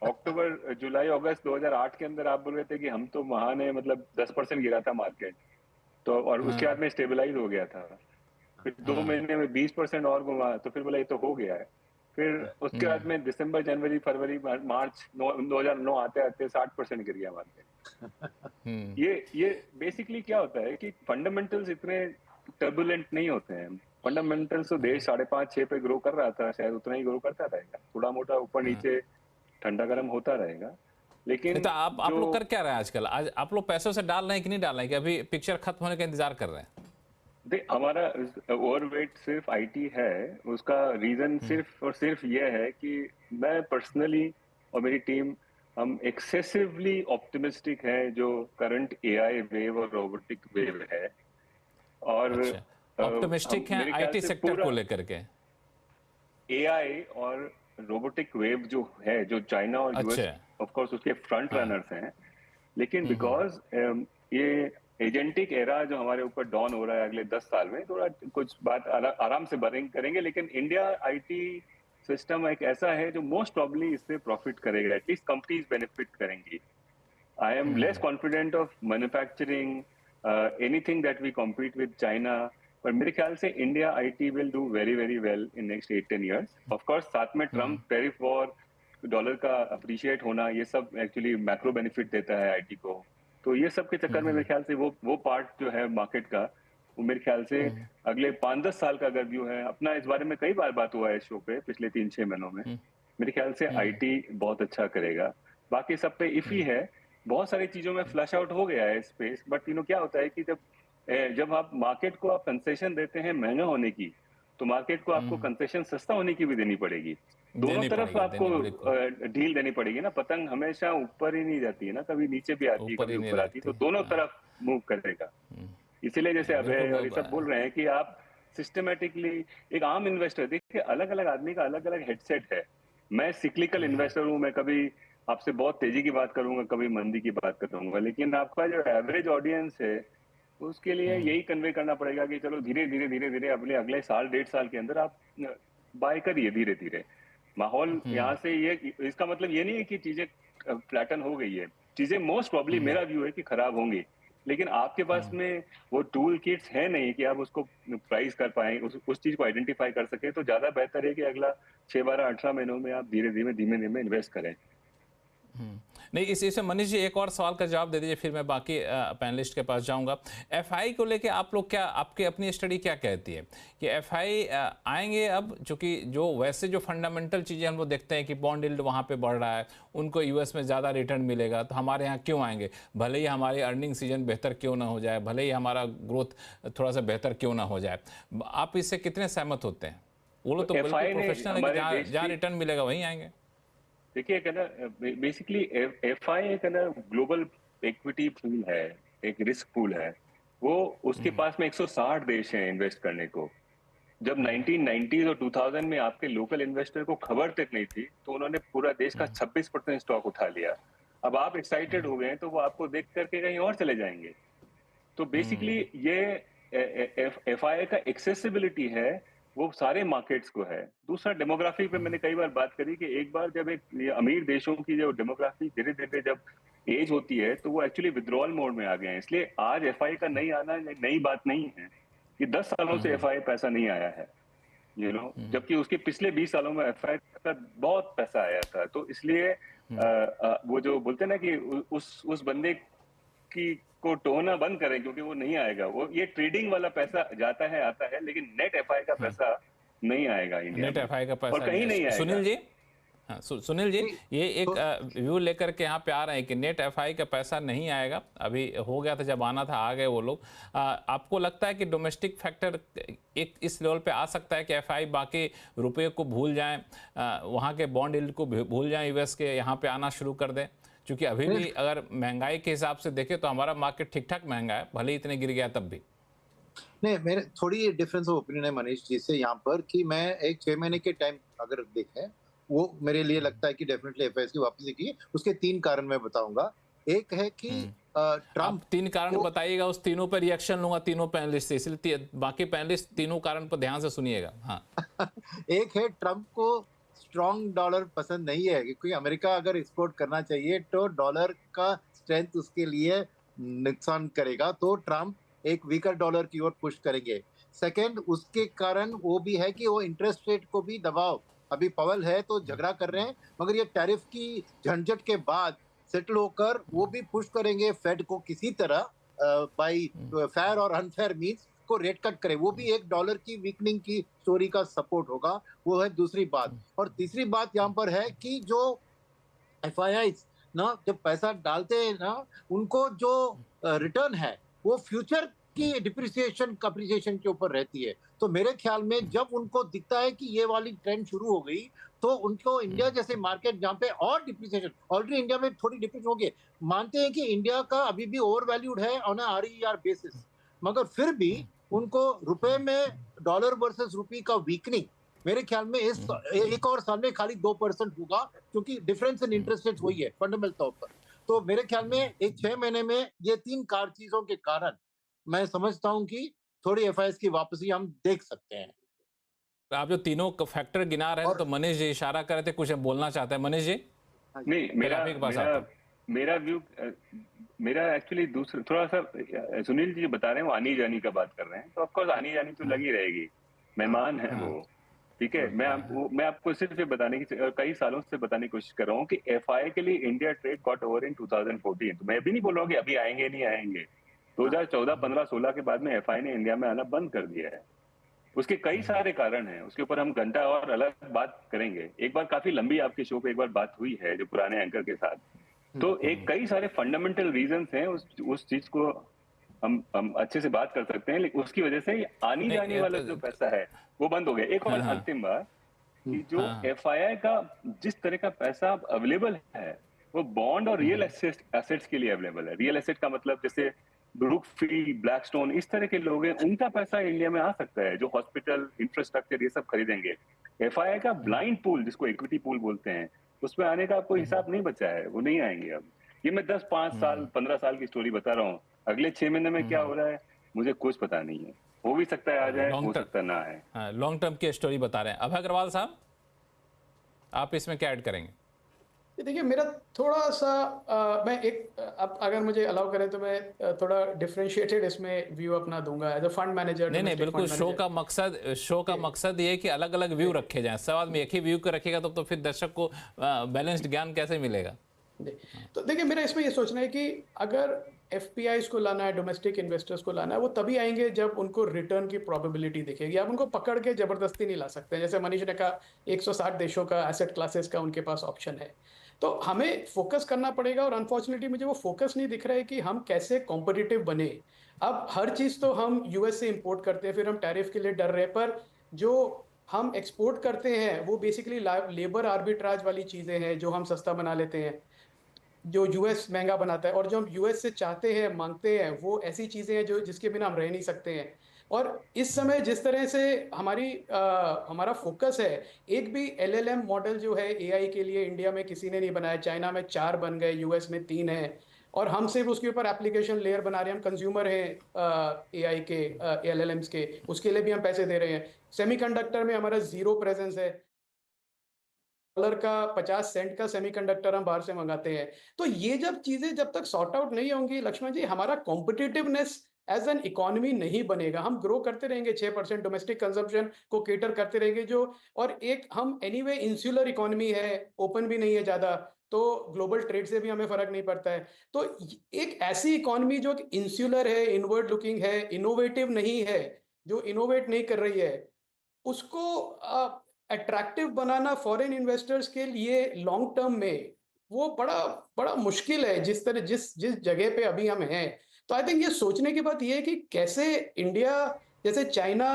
[SPEAKER 3] अक्टूबर जुलाई अगस्त 2008 के अंदर आप बोल रहे थे कि हम तो महान है, मतलब 10% गिरा था मार्केट, तो और उसके बाद में स्टेबलाइज हो गया था। फिर 2 महीने में 20% और घुमा, तो फिर बोला ये तो हो गया है। फिर उसके बाद में दिसंबर, जनवरी, फरवरी, मार्च 2009 आते आते 60% गिर गया मार्केट। ये बेसिकली क्या होता है कि फंडामेंटल्स इतने टर्बुलेंट नहीं होते हैं। फंडामेंटल्स तो देश 5.5-6 पे ग्रो कर रहा था, शायद उतना ही ग्रो करता रहेगा, थोड़ा मोटा ऊपर नीचे ठंडा गर्म होता रहेगा। लेकिन
[SPEAKER 1] तो आप लोग कर क्या रहे हैं आजकल? आज आप लोग पैसों से डाल रहे हैं कि नहीं डाल रहे हैं, कि अभी पिक्चर खत्म होने का इंतजार कर रहे हैं?
[SPEAKER 3] देख, हमारा ओवरवेट सिर्फ आईटी है। उसका रीजन सिर्फ और सिर्फ ये है कि मैं पर्सनली और मेरी टीम हम एक्सेसिवली ऑप्टिमिस्टिक है जो करंट एआई वेव और रोबोटिक वेव है। और
[SPEAKER 1] ऑप्टिमिस्टिक हैं आईटी सेक्टर को लेकर के।
[SPEAKER 3] एआई और रोबोटिक वेव जो है, जो चाइना और यूएस ऑफ कोर्स उसके फ्रंट रनर्स हैं, लेकिन बिकॉज ये एजेंटिक एरा जो हमारे ऊपर डॉन हो रहा है अगले 10 साल में, थोड़ा कुछ बात आराम से करेंगे, लेकिन इंडिया आईटी सिस्टम एक ऐसा है जो मोस्ट प्रॉब्ली इससे प्रॉफिट करेगा, एटलीस्ट कंपनीज बेनिफिट करेंगी। I am less confident of manufacturing anything that we compete with China, पर मेरे ख्याल से India IT will do very very well in next 8-10 years. Of course साथ में ट्रम्प टैरिफ वॉर, डॉलर का appreciate होना, ये सब एक्चुअली मैक्रो बेनिफिट देता है आईटी को। तो ये सब के चक्कर में मेरे ख्याल से वो पार्ट जो है मार्केट का, वो मेरे ख्याल से अगले 5-10 साल का अगर व्यू है अपना, इस बारे में कई बार बात हुआ है शो पे पिछले 3-6 महीनों में, मेरे ख्याल से आईटी बहुत अच्छा करेगा। बाकी सब पे इफी है, बहुत सारी चीजों में फ्लश आउट हो गया है स्पेस, बट क्या होता है कि जब आप मार्केट को आप कंसेशन देते हैं महंगा होने की, तो मार्केट को आपको कंसेशन सस्ता होने की भी देनी पड़ेगी। दोनों तरफ आपको डील देनी पड़ेगी ना। पतंग हमेशा ऊपर ही नहीं जाती है ना, कभी नीचे भी आती है, कभी ऊपर आती है, तो दोनों तरफ मूव करेगा। इसीलिए जैसे अभय और ये सब बोल रहे हैं कि आप सिस्टमेटिकली एक आम इन्वेस्टर, देखिए अलग अलग आदमी का अलग अलग हेडसेट है। मैं सिक्लिकल इन्वेस्टर हूँ, मैं कभी आपसे बहुत तेजी की बात करूंगा, कभी मंदी की बात करूंगा, लेकिन आपका जो एवरेज ऑडियंस है उसके लिए यही कन्वे करना पड़ेगा कि चलो धीरे धीरे धीरे धीरे अगले साल 1.5 साल के अंदर आप बाय करिए धीरे धीरे। माहौल यहाँ से ये, इसका मतलब ये नहीं है कि चीजें फ्लैटन हो गई है, चीजें मोस्ट प्रॉब्ली मेरा व्यू है कि खराब होंगी, लेकिन आपके पास में वो टूल किट्स है नहीं कि आप उसको प्राइस कर पाए, उस चीज को आइडेंटिफाई कर सके। तो ज्यादा बेहतर है कि अगला 6, 12, 18 महीनों में आप धीरे धीरे इन्वेस्ट करें।
[SPEAKER 1] नहीं, इसमें मनीष जी एक और सवाल का जवाब दे दीजिए, फिर मैं बाकी पैनलिस्ट के पास जाऊंगा। एफआई को लेके आप लोग क्या, आपकी अपनी स्टडी क्या कहती है कि एफआई आएंगे अब, चूंकि जो वैसे जो फंडामेंटल चीज़ें हम लोग देखते हैं कि बॉन्ड यील्ड वहाँ पे बढ़ रहा है, उनको यूएस में ज़्यादा रिटर्न मिलेगा, तो हमारे यहाँ क्यों आएंगे? भले ही हमारी अर्निंग सीजन बेहतर क्यों ना हो जाए, भले ही हमारा ग्रोथ थोड़ा सा बेहतर क्यों ना हो जाए, आप इससे कितने सहमत होते हैं? वो लोग तो बिल्कुल प्रोफेशनल है कि जहाँ रिटर्न मिलेगा वहीं आएंगे।
[SPEAKER 3] देखिए बेसिकली एफआई एक ग्लोबल इक्विटी पूल है, एक रिस्क पूल है। वो उसके पास में 160 देश हैं इन्वेस्ट करने को। जब 1990s और 2000 में आपके लोकल इन्वेस्टर को खबर तक नहीं थी, तो उन्होंने पूरा देश का 26% स्टॉक उठा लिया। अब आप एक्साइटेड हो गए हैं तो वो आपको देख करके कहीं और चले जाएंगे। तो बेसिकली ये एफआई का एक्सेसिबिलिटी है, वो सारे मार्केट्स को है। दूसरा डेमोग्राफी पे मैंने कई बार बात करी कि एक बार जब एक अमीर देशों की जो डेमोग्राफी धीरे धीरे जब एज होती है, तो वो एक्चुअली विड्रॉल मोड में आ गए हैं। इसलिए आज एफआई का नहीं आना नई बात नहीं है। कि 10 सालों से एफआई पैसा नहीं आया है, जबकि उसके पिछले 20 सालों में एफआई का बहुत पैसा आया था। तो इसलिए वो जो बोलते हैं ना कि उस बंदे की को टोना बंद करें, क्योंकि वो नहीं आएगा। वो ये ट्रेडिंग वाला पैसा जाता है, आता है, लेकिन नेट एफआई का पैसा नहीं आएगा इंडिया
[SPEAKER 1] नेट
[SPEAKER 3] में,
[SPEAKER 1] एफआई का पैसा
[SPEAKER 3] और कहीं नहीं आएगा।
[SPEAKER 1] सुनील जी, हाँ, सुनील जी, ये एक व्यू लेकर के यहाँ पे आ रहे हैं कि नेट एफआई का पैसा नहीं आएगा। अभी हो गया था, जब आना था आ गए वो लोग। आपको लगता है कि डोमेस्टिक फैक्टर एक इस लेवल पे आ सकता है कि एफआई बाकी रुपये को भूल जाएं, वहाँ के बॉन्ड यील्ड को भूल जाएं, यूएस के यहाँ पे आना शुरू कर दें? क्योंकि अभी भी अगर महंगाई के हिसाब से देखें तो हमारा मार्केट ठीक ठाक महंगा है, भले ही इतने गिर गया तब भी।
[SPEAKER 2] नहीं, मेरे थोड़ी डिफरेंस ऑफ ओपिनियन है मनीष जी से यहाँ पर, कि मैं एक 6 महीने के टाइम अगर देखें, वो मेरे लिए लगता है कि डेफिनेटली एफआईएस की वापसी की। उसके 3 कारण मैं बताऊंगा। एक है कि ट्रम्प,
[SPEAKER 1] 3 कारण बताइएगा, उस तीनों पर रिएक्शन लूंगा, तीनों पैनलिस्ट से, इसलिए बाकी पैनलिस्ट तीनों कारण पर ध्यान से सुनिएगा। हाँ।
[SPEAKER 2] एक है ट्रम्प को स्ट्रॉन्ग डॉलर पसंद नहीं है, क्योंकि अमेरिका अगर एक्सपोर्ट करना चाहिए तो डॉलर का स्ट्रेंथ उसके लिए नुकसान करेगा, तो ट्रम्प एक वीकर डॉलर की ओर पुश करेंगे। सेकंड, उसके कारण वो भी है कि वो इंटरेस्ट रेट को भी दबाव, अभी पवल है तो झगड़ा कर रहे हैं, मगर ये टैरिफ की झंझट के बाद सेटल होकर वो भी पुश करेंगे फेड को किसी तरह बाय फेयर और अनफेयर मीन्स को रेट कट करे। वो भी एक डॉलर की वीकनिंग की स्टोरी का सपोर्ट होगा। वो है दूसरी बात। और तीसरी बात यहाँ पर है कि जो एफआईआई ना जब पैसा डालते हैं ना, उनको जो रिटर्न है वो फ्यूचर की डिप्रिसिएशन अप्रिसिएशन के ऊपर रहती है। तो मेरे ख्याल में जब उनको दिखता है कि ये वाली ट्रेंड शुरू हो गई, तो उनको इंडिया जैसे मार्केट जहाँ पे और डिप्रिसिएशन, ऑलरेडी इंडिया में थोड़ी डिप्रिसिएशन हो गई, मानते हैं कि इंडिया का अभी भी ओवर वैल्यूड है ऑन आरईआर बेसिस, मगर फिर भी उनको रुपए में डॉलर वर्सेस रुपी का वीकनिंग मेरे ख्याल में इस एक और साल में खाली 2% होगा, क्योंकि डिफरेंस इन इंटरेस्ट रेट हुई है फंडामेंटल तौर पर। तो मेरे ख्याल में एक 6 महीने में ये 3 चीजों के कारण मैं समझता हूं कि थोड़ी एफआईएस की वापसी हम देख सकते हैं।
[SPEAKER 1] आप जो तीनों फैक्टर गिना रहे हैं, तो मनीष जी इशारा कर रहे थे, कुछ बोलना चाहते हैं मनीष जी?
[SPEAKER 3] नहीं, मेरा व्यू, मेरा एक्चुअली दूसरा थोड़ा सा, सुनील जी बता रहे हैं वो आनी जानी का बात कर रहे हैं, तो ऑफकोर्स आनी जानी तो लगी रहेगी, मेहमान है वो, ठीक है। मैं आपको सिर्फ ये बताने की, कई सालों से बताने की कोशिश कर रहा हूँ कि एफआई के लिए India trade got over in 2014। तो मैं भी नहीं बोल रहा हूँ कि अभी आएंगे नहीं आएंगे। 2014, 15, 16 के बाद में एफआई ने इंडिया में आना बंद कर दिया है। उसके कई सारे कारण हैं, उसके ऊपर हम घंटा और अलग बात करेंगे। एक बार काफी लंबी आपके शो पे एक बार बात हुई है जो पुराने एंकर के साथ, तो एक कई सारे फंडामेंटल रीजंस हैं उस चीज को हम अच्छे से बात कर सकते हैं, लेकिन उसकी वजह से आनी जाने वाला जो पैसा है वो बंद हो गया। एक और अंतिम बात कि जो एफआईआई का जिस तरह का पैसा अवेलेबल है वो बॉन्ड और रियल एसेट्स के लिए अवेलेबल है। रियल एसेट का मतलब जैसे ब्रुकफील्ड, ब्लैकस्टोन, इस तरह के लोग हैं, उनका पैसा इंडिया में आ सकता है, जो हॉस्पिटल, इंफ्रास्ट्रक्चर ये सब खरीदेंगे। एफआईआई का ब्लाइंड पूल, जिसको इक्विटी पूल बोलते हैं, उसमें आने का कोई हिसाब नहीं बचा है, वो नहीं आएंगे अब। ये मैं 10, 5 साल, 15 साल की स्टोरी बता रहा हूँ। अगले 6 महीने में क्या हो रहा है मुझे कुछ पता नहीं है। हो भी सकता है आ जाए, हो सकता ना है।
[SPEAKER 1] लॉन्ग टर्म की स्टोरी बता रहे हैं। अभय अग्रवाल साहब, आप इसमें क्या ऐड करेंगे?
[SPEAKER 4] देखिए, मेरा थोड़ा सा मैं एक, अब अगर मुझे अलाउ करें तो मैं थोड़ा डिफरेंशिएटेड इसमें व्यू अपना दूंगा एज अ फंड मैनेजर।
[SPEAKER 1] नहीं, बिल्कुल। शो का मकसद ये है कि अलग अलग व्यू रखे जाएं। सब आदमी एक ही व्यू को रखेगा तो फिर दर्शक को बैलेंस्ड ज्ञान कैसे मिलेगा?
[SPEAKER 4] तो देखिए, मेरा इसमें ये सोचना है कि अगर एफपीआईज को लाना है, डोमेस्टिक इन्वेस्टर्स को लाना है, वो तभी आएंगे जब उनको रिटर्न की प्रोबेबिलिटी दिखेगी। आप उनको पकड़ के जबरदस्ती नहीं ला सकते। जैसे मनीष ने कहा, 160 देशों का एसेट क्लासेस का उनके पास ऑप्शन है, तो हमें फोकस करना पड़ेगा। और अनफॉर्चुनेटली मुझे वो फोकस नहीं दिख रहा है कि हम कैसे कॉम्पिटिटिव बने। अब हर चीज़ तो हम यूएस से इंपोर्ट करते हैं, फिर हम टैरिफ के लिए डर रहे हैं, पर जो हम एक्सपोर्ट करते हैं वो बेसिकली लेबर आर्बिट्राज वाली चीज़ें हैं जो हम सस्ता बना लेते हैं, जो यूएस महंगा बनाता है। और जो हम यूएस से चाहते हैं, मांगते हैं, वो ऐसी चीज़ें हैं जो जिसके बिना हम रह नहीं सकते हैं। और इस समय जिस तरह से हमारा फोकस है, एक भी एलएलएम मॉडल जो है एआई के लिए इंडिया में किसी ने नहीं बनाया। चाइना में 4 बन गए, यूएस में 3 है, और हम सिर्फ उसके ऊपर एप्लीकेशन लेयर बना रहे हैं। हम कंज्यूमर हैं एआई के, एलएलएम्स के, उसके लिए भी हम पैसे दे रहे हैं। सेमीकंडक्टर में हमारा 0 प्रेजेंस है। डॉलर का 50 सेंट का सेमीकंडक्टर हम बाहर से मंगाते हैं। तो ये जब चीजें जब तक सॉर्ट आउट नहीं होंगी लक्ष्मण जी, हमारा कॉम्पिटिटिवनेस एज एन इकोनॉमी नहीं बनेगा। हम ग्रो करते रहेंगे 6% डोमेस्टिक कंजम्पशन को केटर करते रहेंगे जो, और एक हम एनीवे इंसुलर इकोनॉमी है, ओपन भी नहीं है ज़्यादा, तो ग्लोबल ट्रेड से भी हमें फ़र्क नहीं पड़ता है। तो एक ऐसी इकोनॉमी जो इंसुलर है, इनवर्ड लुकिंग है, इनोवेटिव नहीं है, जो इनोवेट नहीं कर रही है, उसको अट्रैक्टिव बनाना फॉरेन इन्वेस्टर्स के लिए लॉन्ग टर्म में वो बड़ा बड़ा मुश्किल है, जिस जगह पे अभी हम हैं। तो आई थिंक ये सोचने की बात ये है कि कैसे इंडिया जैसे चाइना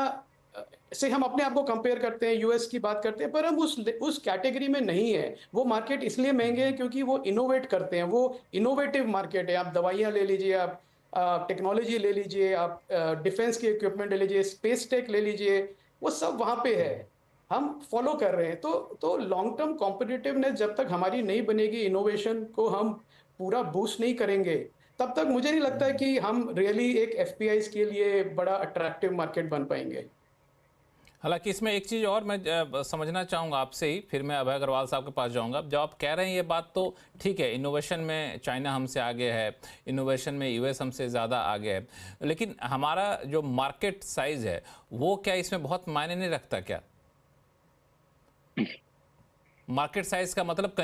[SPEAKER 4] से हम अपने आप को कंपेयर करते हैं, यूएस की बात करते हैं, पर हम उस कैटेगरी में नहीं है। वो मार्केट इसलिए महंगे हैं क्योंकि वो इनोवेट करते हैं, वो इनोवेटिव मार्केट है। आप दवाइयाँ ले लीजिए, आप टेक्नोलॉजी ले लीजिए, आप डिफेंस के इक्विपमेंट ले लीजिए, स्पेस टेक ले लीजिए, वो सब वहाँ पे है, हम फॉलो कर रहे हैं। तो लॉन्ग टर्म कॉम्पिटिटिवनेस जब तक हमारी नहीं बनेगी, इनोवेशन को हम पूरा बूस्ट नहीं करेंगे, तब तक मुझे नहीं लगता है कि हम रियली एक एफपीआईज के लिए बड़ा अट्रैक्टिव मार्केट बन पाएंगे।
[SPEAKER 1] हालांकि इसमें एक चीज़ और मैं समझना चाहूँगा आपसे ही, फिर मैं अभय अग्रवाल साहब के पास जाऊँगा। जब आप कह रहे हैं ये बात तो ठीक है, इनोवेशन में चाइना हमसे आगे है, इनोवेशन में यूएस हमसे ज़्यादा आगे है, लेकिन हमारा जो मार्केट साइज़ है वो क्या इसमें बहुत मायने नहीं रखता क्या? मार्केट साइज का मतलब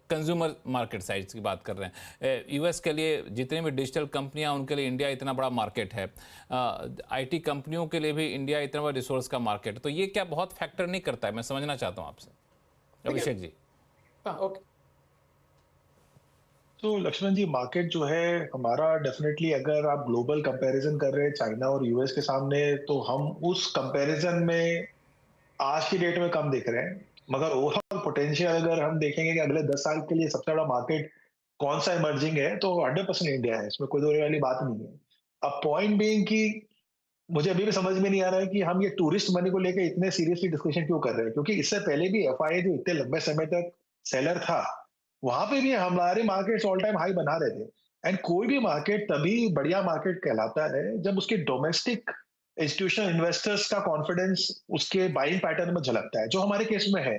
[SPEAKER 1] कंज्यूमर मार्केट साइज की बात कर रहे हैं। यूएस के लिए जितनी भी डिजिटल कंपनियां, उनके लिए इंडिया इतना बड़ा मार्केट है। आईटी कंपनियों के लिए भी इंडिया इतना बड़ा रिसोर्स का मार्केट है। तो ये क्या बहुत फैक्टर नहीं करता है? मैं समझना चाहता हूं आपसे अभिषेक जी।
[SPEAKER 4] ओके,
[SPEAKER 5] तो लक्ष्मण जी, मार्केट जो है हमारा डेफिनेटली, अगर आप ग्लोबल कंपैरिजन कर रहे हैं चाइना और यूएस के सामने, तो हम उस कंपैरिजन में आज की डेट में कम दिख रहे हैं। मगर ओवरऑल पोटेंशियल अगर हम देखेंगे कि अगले 10 साल के लिए सबसे बड़ा मार्केट कौन सा इमर्जिंग है, तो 100% इंडिया है, इसमें कोई दो वाली बात नहीं है। अब पॉइंट बीइंग कि मुझे अभी भी समझ में नहीं आ रहा है कि हम ये टूरिस्ट मनी को लेकर इतने सीरियसली डिस्कशन क्यों कर रहे हैं, क्योंकि इससे पहले भी एफआईआई जो इतने लंबे समय तक सेलर था, वहां पे भी हमारे मार्केट्स ऑल टाइम हाई बना रहे थे। एंड कोई भी मार्केट तभी बढ़िया मार्केट कहलाता है जब उसके डोमेस्टिक इंस्टीट्यूशनल इन्वेस्टर्स का कॉन्फिडेंस उसके बाइंग पैटर्न में झलकता है, जो हमारे केस में है।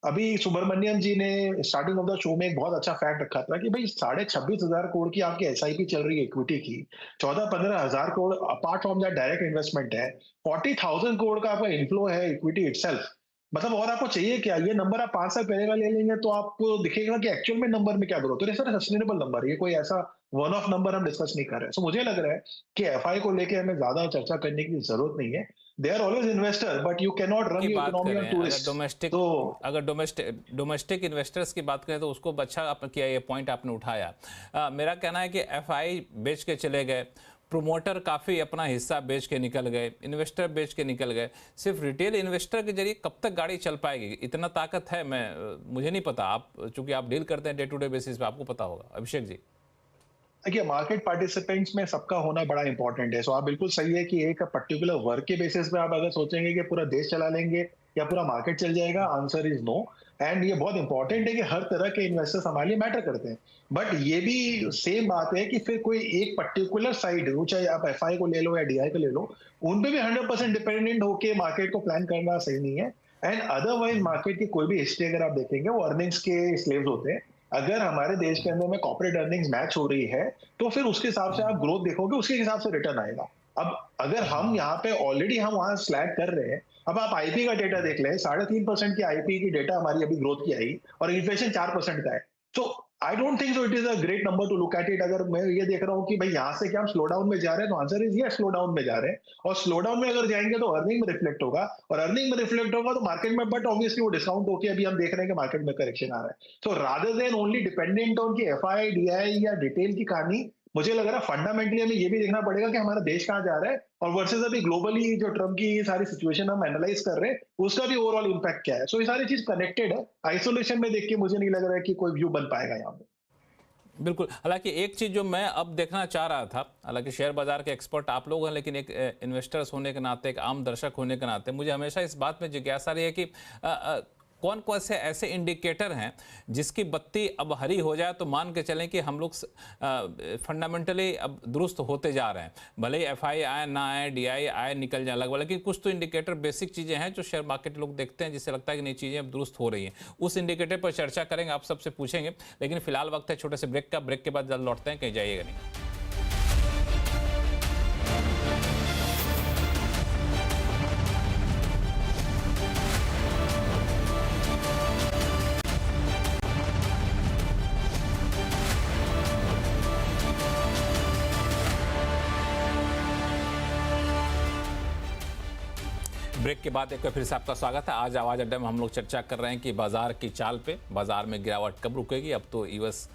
[SPEAKER 5] अभी सुब्रमण्यम जी ने स्टार्टिंग ऑफ द शो में एक बहुत अच्छा फैक्ट रखा था कि भाई 26,500 करोड़ की आपकी एसआईपी चल रही है इक्विटी की, 14-15 हजार crore apart from that direct investment है, 40,000 करोड़ का आपका इनफ्लो है इक्विटी इटसेल्फ। मतलब और आपको चाहिए क्या? ये नंबर आप 5 साल पहले का ले लेंगे तो आपको दिखेगा कि एक्चुअल में नंबर में क्या ग्रोथ है। सर सस्टेनेबल नंबर है, ये कोई ऐसा वन ऑफ नंबर हम डिस्कस नहीं कर रहे हैं। सो मुझे लग रहा है कि एफआई को लेके हमें ज्यादा चर्चा करने की जरूरत नहीं है। They are always investor, but you can not run your economy on tourist.
[SPEAKER 1] अगर डोमेस्टिक इन्वेस्टर्स की बात करें तो उसको अच्छा किया, ये पॉइंट आपने उठाया। मेरा कहना है कि एफआई बेच के चले गए, प्रोमोटर काफ़ी अपना हिस्सा बेच के निकल गए, इन्वेस्टर बेच के निकल गए। सिर्फ रिटेल इन्वेस्टर के जरिए कब तक गाड़ी चल पाएगी? इतना ताकत है, मुझे नहीं पता। आप चूंकि आप डील करते हैं डे टू डे बेसिस पे, आपको पता होगा। अभिषेक जी,
[SPEAKER 5] देखिए, मार्केट पार्टिसिपेंट्स में सबका होना बड़ा इंपॉर्टेंट है। सो आप बिल्कुल सही है कि एक पर्टिकुलर वर्क के बेसिस पे आप अगर सोचेंगे कि पूरा देश चला लेंगे या पूरा मार्केट चल जाएगा, आंसर इज नो। एंड ये बहुत इंपॉर्टेंट है कि हर तरह के इन्वेस्टर्स हमारे लिए मैटर करते हैं। बट ये भी सेम बात है कि फिर कोई एक पर्टिकुलर साइड, चाहे आप एफआई को ले लो या डीआई को ले लो, उन पे भी 100% डिपेंडेंट होके मार्केट को प्लान करना सही नहीं है। एंड अदरवाइज मार्केट की कोई भी हिस्ट्री अगर आप देखेंगे, वो अर्निंग्स के स्लेव्स होते हैं। अगर हमारे देश के अंदर में कॉर्पोरेट अर्निंग्स मैच हो रही है, तो फिर उसके हिसाब से आप ग्रोथ देखोगे, उसके हिसाब से रिटर्न आएगा। अब अगर हम यहाँ पे ऑलरेडी हम वहां स्लैग कर रहे हैं, अब आप आईपी का डेटा देख लें, 3.5% की आईपी की डेटा हमारी अभी ग्रोथ की आई और इन्फ्लेशन 4% का है। तो I don't think so it is a great number two look at it. अगर मैं ये देख रहा हूँ कि भाई यहाँ से क्या हम स्लो डाउन में जा रहे हैं, तो answer is yes, slow down में जा रहे हैं। और स्लो डाउन में अगर जाएंगे तो अर्निंग में रिफ्लेक्ट होगा, और अर्निंग में रिफ्लेक्ट होगा तो मार्केट में, बट ऑब्वियसली वो डिस्काउंट होकर अभी हम देख रहे हैं कि मार्केट में करेक्शन आ रहा है। तो rather than only dependent on की एफआई डीआई या डिटेल की कहानी, मुझे लग रहा है फंडामेंटली हमें ये भी देखना पड़ेगा कि हमारा देश कहाँ जा रहा है, और वर्सेस अभी ग्लोबली जो ट्रम्प की ये सारी सिचुएशन हम एनालाइज कर रहे हैं, उसका भी ओवरऑल इंपैक्ट क्या है। सो ये सारी चीज कनेक्टेड है। आइसोलेशन में देख के मुझे नहीं लग रहा है कि कोई व्यू बन पाएगा यहाँ पे।
[SPEAKER 1] बिल्कुल। हालांकि एक चीज़ जो मैं अब देखना चाह रहा था, हालांकि शेयर बाजार के एक्सपर्ट आप लोग हैं, लेकिन एक इन्वेस्टर्स होने के नाते, एक आम दर्शक होने के नाते मुझे हमेशा इस बात में जिज्ञासा रही है कि कौन कौन से ऐसे इंडिकेटर हैं जिसकी बत्ती अब हरी हो जाए तो मान के चलें कि हम लोग फंडामेंटली अब दुरुस्त होते जा रहे हैं। भले ही एफआई आए ना आए, डीआई आए निकल जाए अलग, लेकिन कुछ तो इंडिकेटर बेसिक चीज़ें हैं जो शेयर मार्केट लोग देखते हैं, जिससे लगता है कि नई चीज़ें अब दुरुस्त हो रही हैं। उस इंडिकेटर पर चर्चा करेंगे, आप सबसे पूछेंगे, लेकिन फिलहाल वक्त है छोटे से ब्रेक का। ब्रेक के बाद जल्द लौटते हैं, कहीं जाइएगा नहीं। ब्रेक के बाद एक बार फिर से आपका स्वागत है। आज आवाज अड्डा में हम लोग चर्चा कर रहे हैं कि बाजार की चाल पे, बाजार में गिरावट कब रुकेगी। अब तो यूएस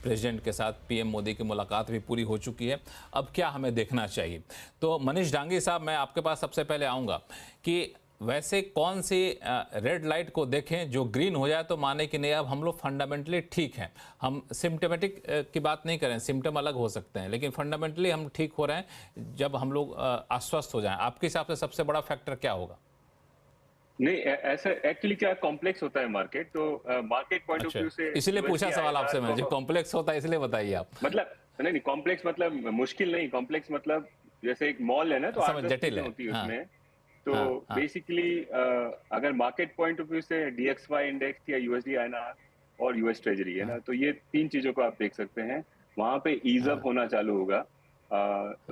[SPEAKER 1] प्रेसिडेंट के साथ पीएम मोदी की मुलाकात भी पूरी हो चुकी है, अब क्या हमें देखना चाहिए। तो मनीष डांगी साहब, मैं आपके पास सबसे पहले आऊँगा कि वैसे कौन सी रेड लाइट को देखें जो ग्रीन हो जाए तो माने कि नहीं अब हम लोग फंडामेंटली ठीक हैं। हम सिम्टमेटिक की बात नहीं करें, सिम्टम अलग हो सकते हैं, लेकिन फंडामेंटली हम ठीक हो रहे हैं जब हम लोग आश्वस्त हो जाएं। आपके हिसाब से सबसे बड़ा फैक्टर क्या होगा?
[SPEAKER 3] नहीं, ऐसा एक्चुअली क्या कॉम्प्लेक्स होता है मार्केट, तो मार्केट पॉइंट ऑफ व्यू से
[SPEAKER 1] इसलिए पूछा सवाल आपसे मैं, जो कॉम्प्लेक्स होता है इसलिए बताइए आप।
[SPEAKER 3] मतलब नहीं, कॉम्प्लेक्स मतलब मुश्किल नहीं, कॉम्प्लेक्स मतलब जैसे एक मॉल है ना, तो
[SPEAKER 1] समझ, जटिल
[SPEAKER 3] होती है
[SPEAKER 1] है।
[SPEAKER 3] उसमें। तो
[SPEAKER 1] हाँ।
[SPEAKER 3] बेसिकली अगर मार्केट पॉइंट ऑफ व्यू से DXY इंडेक्स या USD INR और US ट्रेजरी है ना, तो ये तीन चीजों को आप देख सकते हैं। वहां पे ईज अप होना चालू होगा,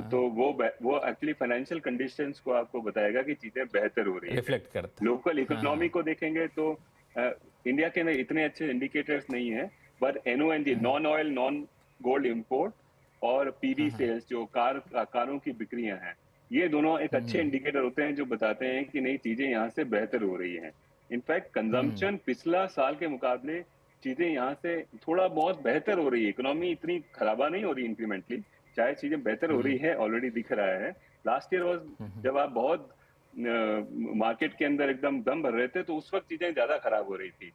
[SPEAKER 3] तो वो एक्चुअली फाइनेंशियल कंडीशंस को आपको बताएगा कि चीजें बेहतर हो रही है,
[SPEAKER 1] रिफ्लेक्ट करता है।
[SPEAKER 3] लोकल इकोनॉमी को देखेंगे तो इंडिया के अंदर इतने अच्छे इंडिकेटर्स नहीं है, but NONG, non oil non gold import और PV सेल्स, जो कारों की बिक्रियां हैं, ये दोनों एक अच्छे इंडिकेटर होते हैं जो बताते हैं कि नई चीजें यहाँ से बेहतर हो रही हैं। इनफैक्ट कंजम्पशन पिछला साल के मुकाबले चीजें यहाँ से थोड़ा बहुत बेहतर हो रही है, इकोनॉमी इतनी खराबा नहीं हो रही इंक्रीमेंटली, चाहे चीजें बेहतर हो रही है, ऑलरेडी दिख रहा है। लास्ट ईयर वाज जब आप बहुत मार्केट के अंदर एकदम दम भर रहे थे, तो उस वक्त चीजें ज्यादा खराब हो रही थी।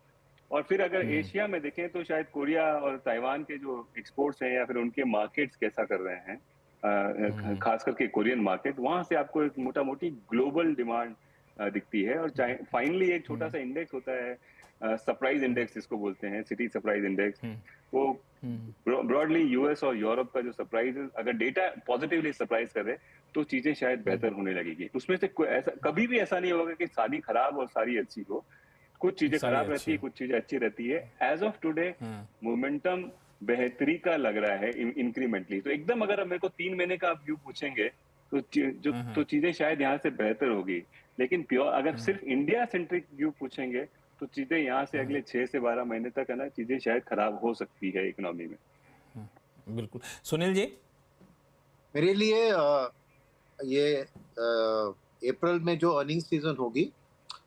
[SPEAKER 3] और फिर अगर एशिया में देखें तो शायद कोरिया और ताइवान के जो एक्सपोर्ट्स हैं या फिर उनके मार्केट्स कैसा कर रहे हैं, खास करके कोरियन मार्केट, वहां से आपको एक मोटा मोटी ग्लोबल डिमांड दिखती है। और फाइनली एक छोटा सा इंडेक्स होता है, सरप्राइज इंडेक्स जिसको बोलते हैं, सिटी सरप्राइज इंडेक्स, वो ब्रॉडली US और यूरोप का जो सरप्राइज, अगर डेटा पॉजिटिवली सरप्राइज करे तो चीजें शायद बेहतर होने लगेगी। उसमें से ऐसा कभी भी ऐसा नहीं होगा कि सारी खराब और सारी अच्छी हो, कुछ चीजें खराब रहती है, कुछ चीजें अच्छी रहती है। एज ऑफ टुडे मोमेंटम बेहतरी का लग रहा है इंक्रीमेंटली। तो एकदम अगर मेरे को 3 महीने का आप व्यू पूछेंगे तो चीजें शायद यहाँ से बेहतर होगी, लेकिन प्योर अगर सिर्फ इंडिया सेंट्रिक व्यू पूछेंगे तो चीजें यहाँ से अगले 6 से 12 महीने तक है ना, चीजें शायद खराब हो सकती है इकोनॉमी में।
[SPEAKER 1] बिल्कुल। सुनील जी,
[SPEAKER 2] मेरे लिए ये अप्रैल में जो अर्निंग्स सीजन होगी,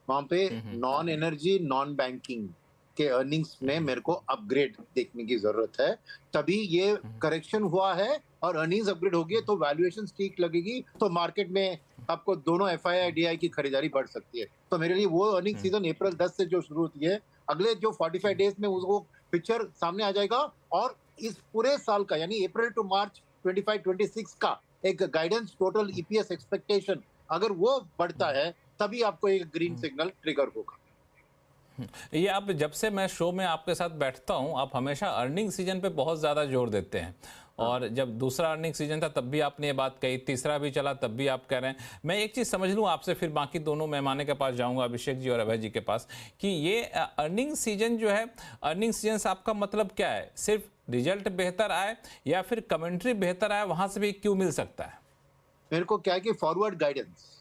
[SPEAKER 2] वहां पे नॉन एनर्जी नॉन बैंकिंग के अर्निंग्स में मेरे को अपग्रेड देखने की जरूरत है। तभी ये करेक्शन हुआ है और अर्निंग्स अपग्रेड होगी तो वैल्यूएशन ठीक लगेगी, तो मार्केट में आपको दोनों FII DI की खरीदारी बढ़ सकती है। तो मेरे लिए वो अर्निंग सीजन अप्रैल 10 से जो शुरू होती है, अगले जो 45 डेज में उसको पिक्चर सामने आ जाएगा। और इस पूरे साल का यानी अप्रैल टू मार्च 25-26 का एक गाइडेंस टोटल EPS एक्सपेक्टेशन अगर वो बढ़ता है, तभी आपको एक ग्रीन सिग्नल ट्रिगर होगा।
[SPEAKER 1] ये आप जब से मैं शो में आपके साथ बैठता हूं, आप हमेशा अर्निंग सीजन पे बहुत ज़्यादा जोर देते हैं। और जब दूसरा अर्निंग सीजन था तब भी आपने ये बात कही, तीसरा भी चला तब भी आप कह रहे हैं। मैं एक चीज़ समझ लूँ आपसे, फिर बाकी दोनों मेहमानों के पास जाऊंगा, अभिषेक जी और अभय जी के पास, कि ये अर्निंग सीजन जो है, अर्निंग सीजन से आपका मतलब क्या है? सिर्फ रिजल्ट बेहतर आए या फिर कमेंट्री बेहतर आए, वहां से भी क्यों मिल सकता है?
[SPEAKER 2] मेरे को क्या है कि फॉरवर्ड गाइडेंस